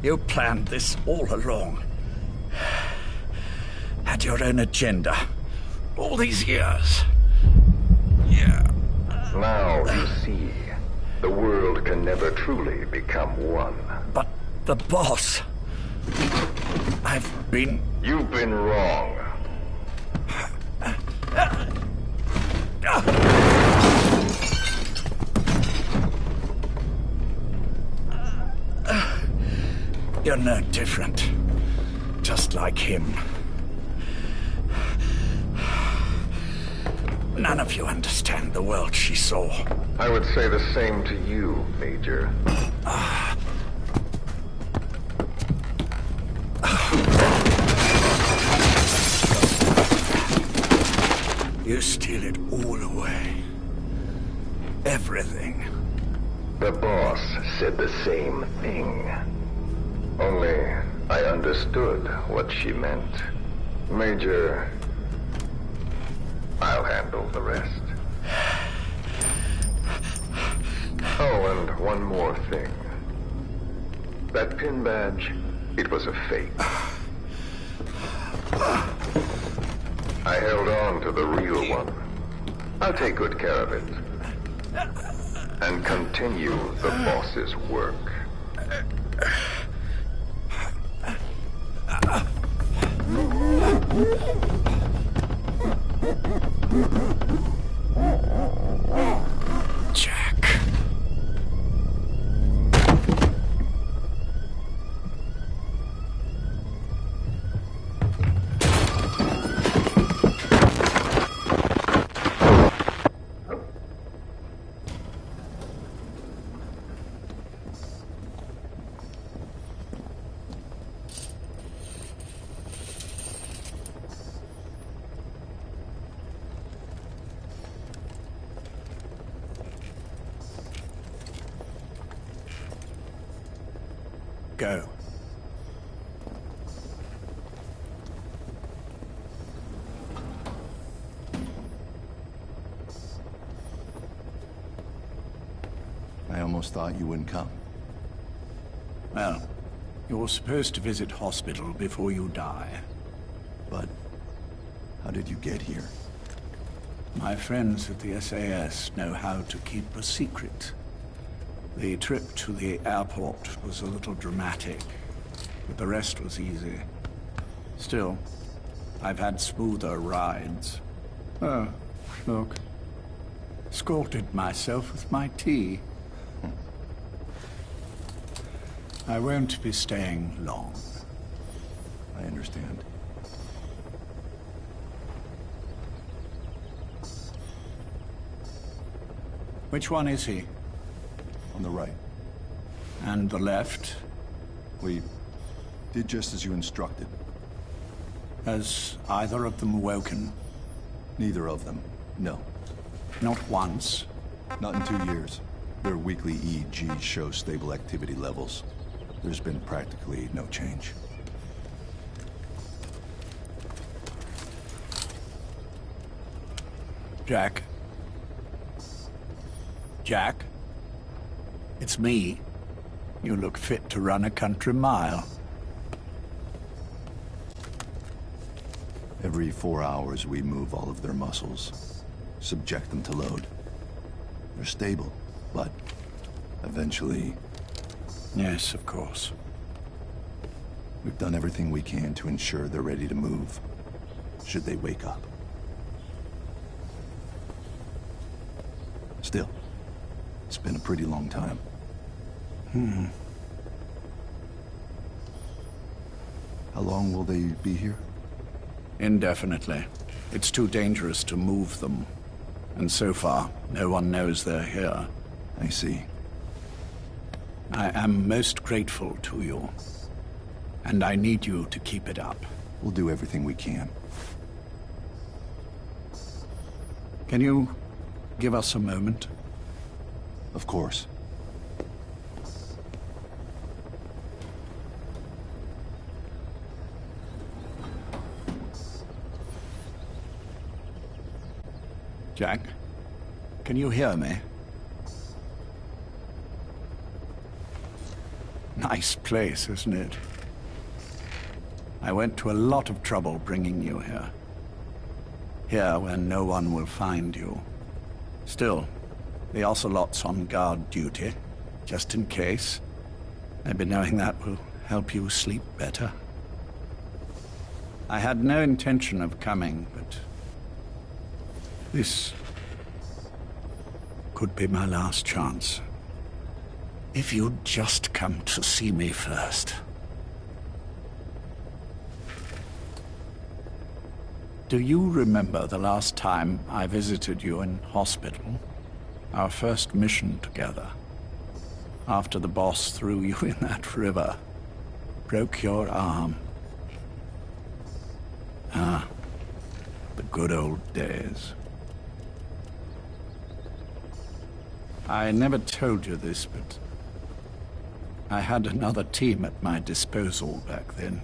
You planned this all along. Had your own agenda. All these years. Yeah. Now you see, the world can never truly become one. But the boss... You've been wrong. You're no different. Just like him. None of you understand the world she saw. I would say the same to you, Major. You steal it all away. Everything. The boss said the same thing. Only I understood what she meant. Major, I'll handle the rest. Oh, and one more thing. That pin badge, it was a fake. I held on to the real one. I'll take good care of it. And continue the boss's work. Jack. Go. I almost thought you wouldn't come. Well, you're supposed to visit hospital before you die. But how did you get here? My friends at the SAS know how to keep a secret. The trip to the airport was a little dramatic, but the rest was easy. Still, I've had smoother rides. Oh, look. Scalded myself with my tea. I won't be staying long. I understand. Which one is he? On the right. And the left? We did just as you instructed. Has either of them woken? Neither of them, no. Not once? Not in 2 years. Their weekly EEGs show stable activity levels. There's been practically no change. Jack? Jack? It's me. You look fit to run a country mile. Every 4 hours, we move all of their muscles, subject them to load. They're stable, but eventually... Yes, of course. We've done everything we can to ensure they're ready to move, should they wake up. Still, it's been a pretty long time. How long will they be here? Indefinitely. It's too dangerous to move them. And so far, no one knows they're here. I see. I am most grateful to you. And I need you to keep it up. We'll do everything we can. Can you give us a moment? Of course. Jack, can you hear me? Nice place, isn't it? I went to a lot of trouble bringing you here. Here where no one will find you. Still, the Ocelot's on guard duty, just in case. Maybe knowing that will help you sleep better. I had no intention of coming, but this could be my last chance. If you'd just come to see me first. Do you remember the last time I visited you in hospital? Our first mission together. After the boss threw you in that river. Broke your arm. Ah, the good old days. I never told you this, but I had another team at my disposal back then,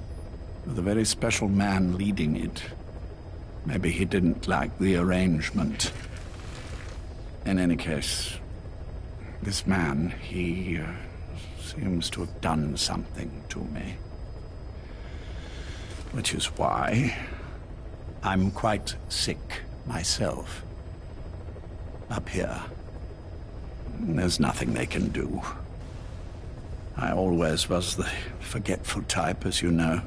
with a very special man leading it. Maybe he didn't like the arrangement. In any case, this man, he seems to have done something to me. Which is why I'm quite sick myself. Up here. There's nothing they can do. I always was the forgetful type, as you know.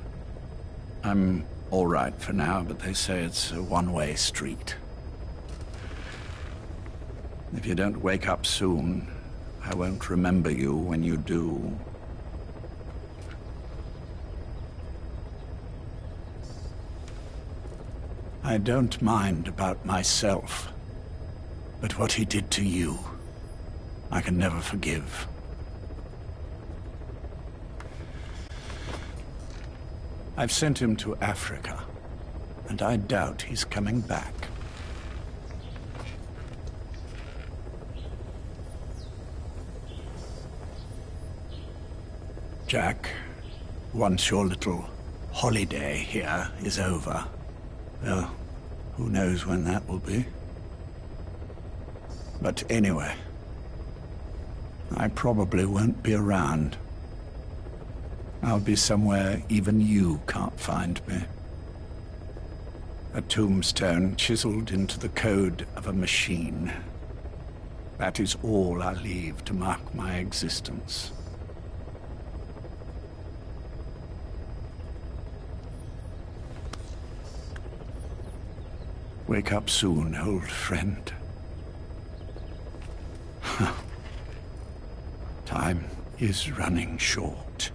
I'm all right for now, but they say it's a one-way street. If you don't wake up soon, I won't remember you when you do. I don't mind about myself, but what he did to you, I can never forgive. I've sent him to Africa, and I doubt he's coming back. Jack, once your little holiday here is over, well, who knows when that will be. But anyway, I probably won't be around. I'll be somewhere even you can't find me. A tombstone chiseled into the code of a machine. That is all I leave to mark my existence. Wake up soon, old friend. Time is running short.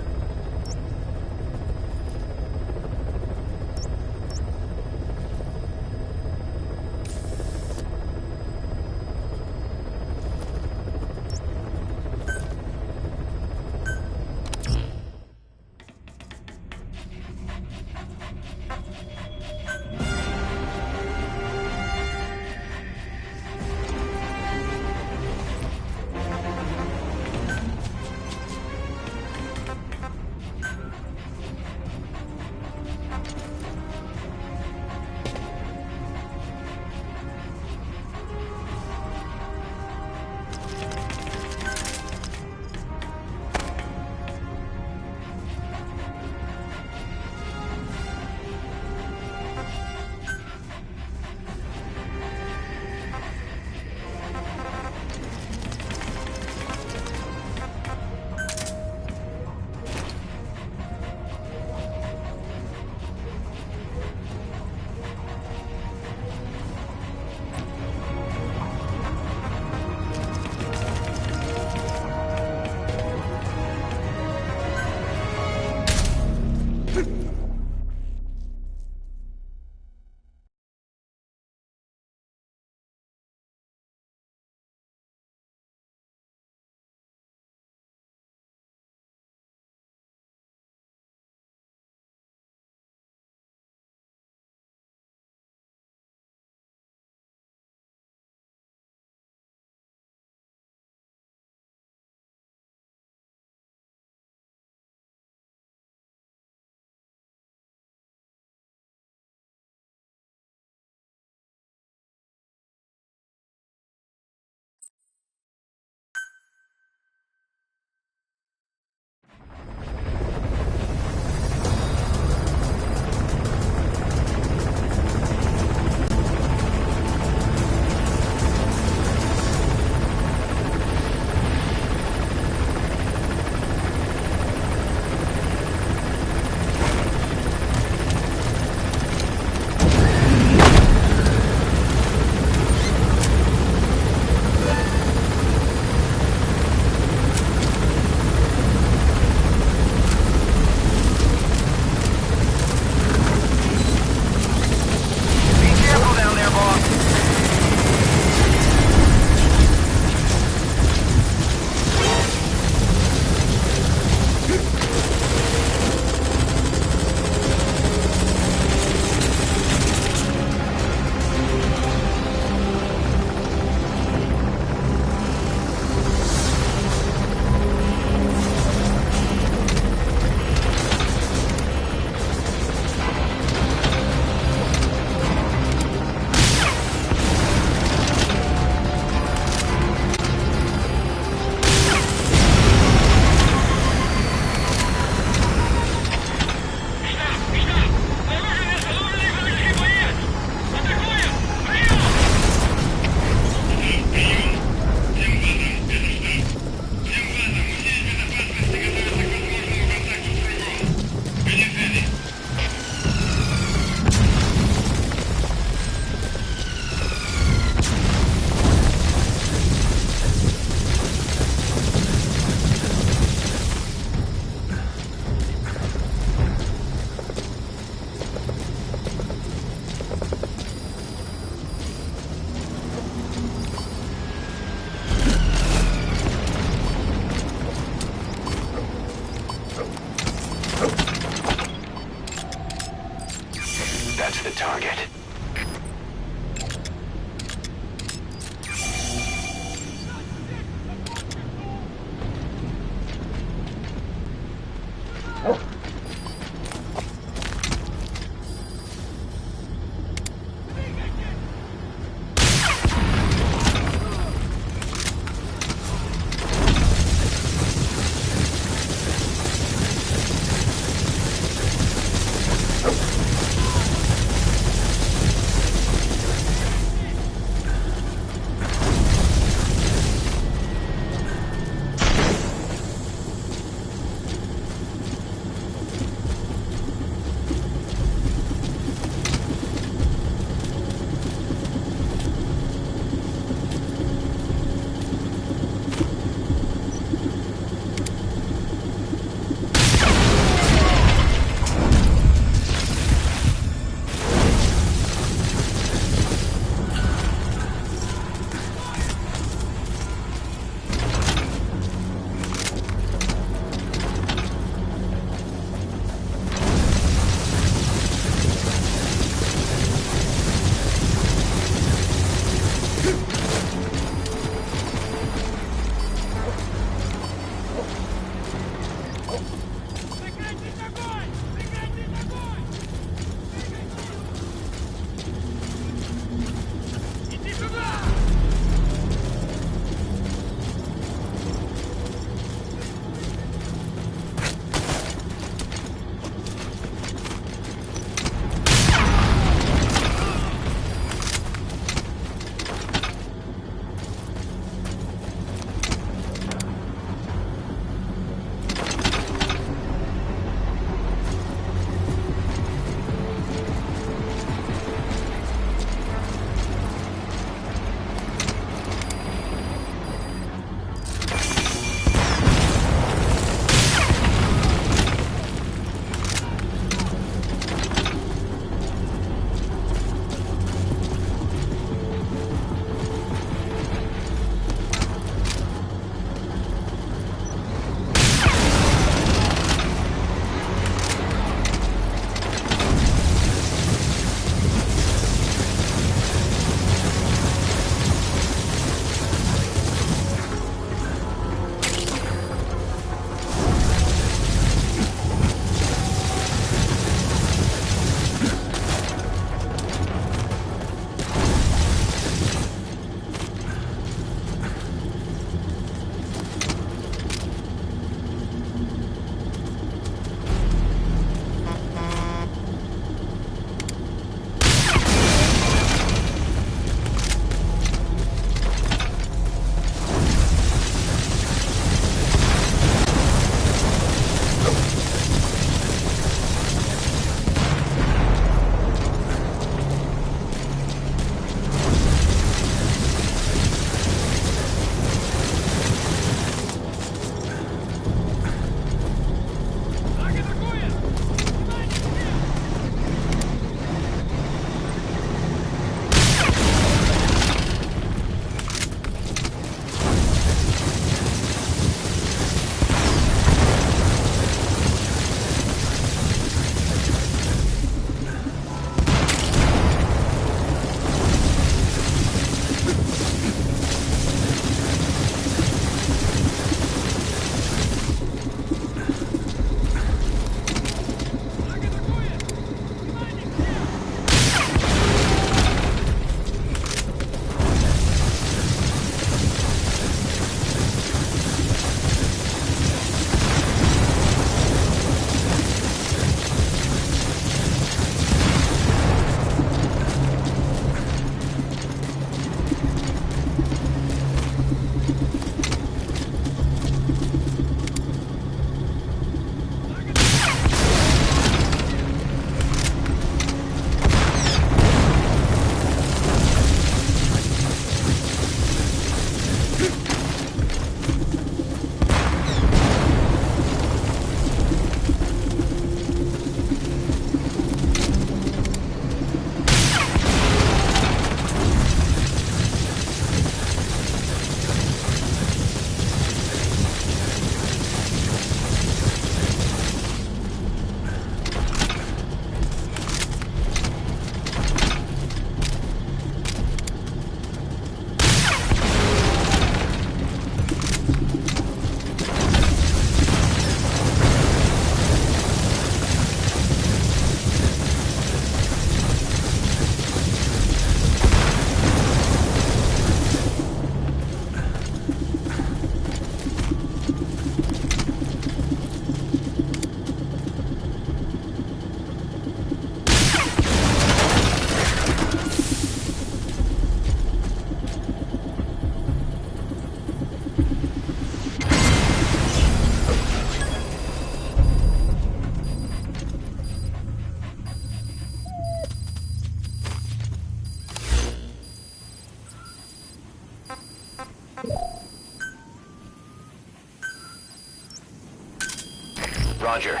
Roger.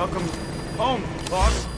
Welcome home, boss.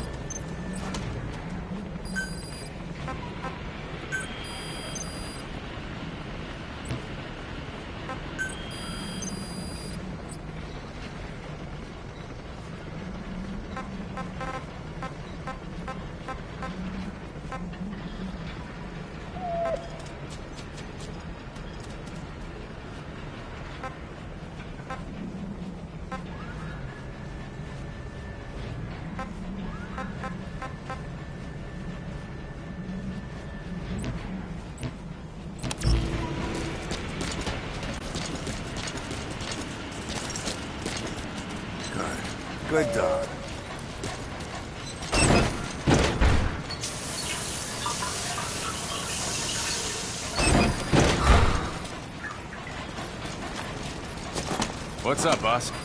Good dog. What's up, boss?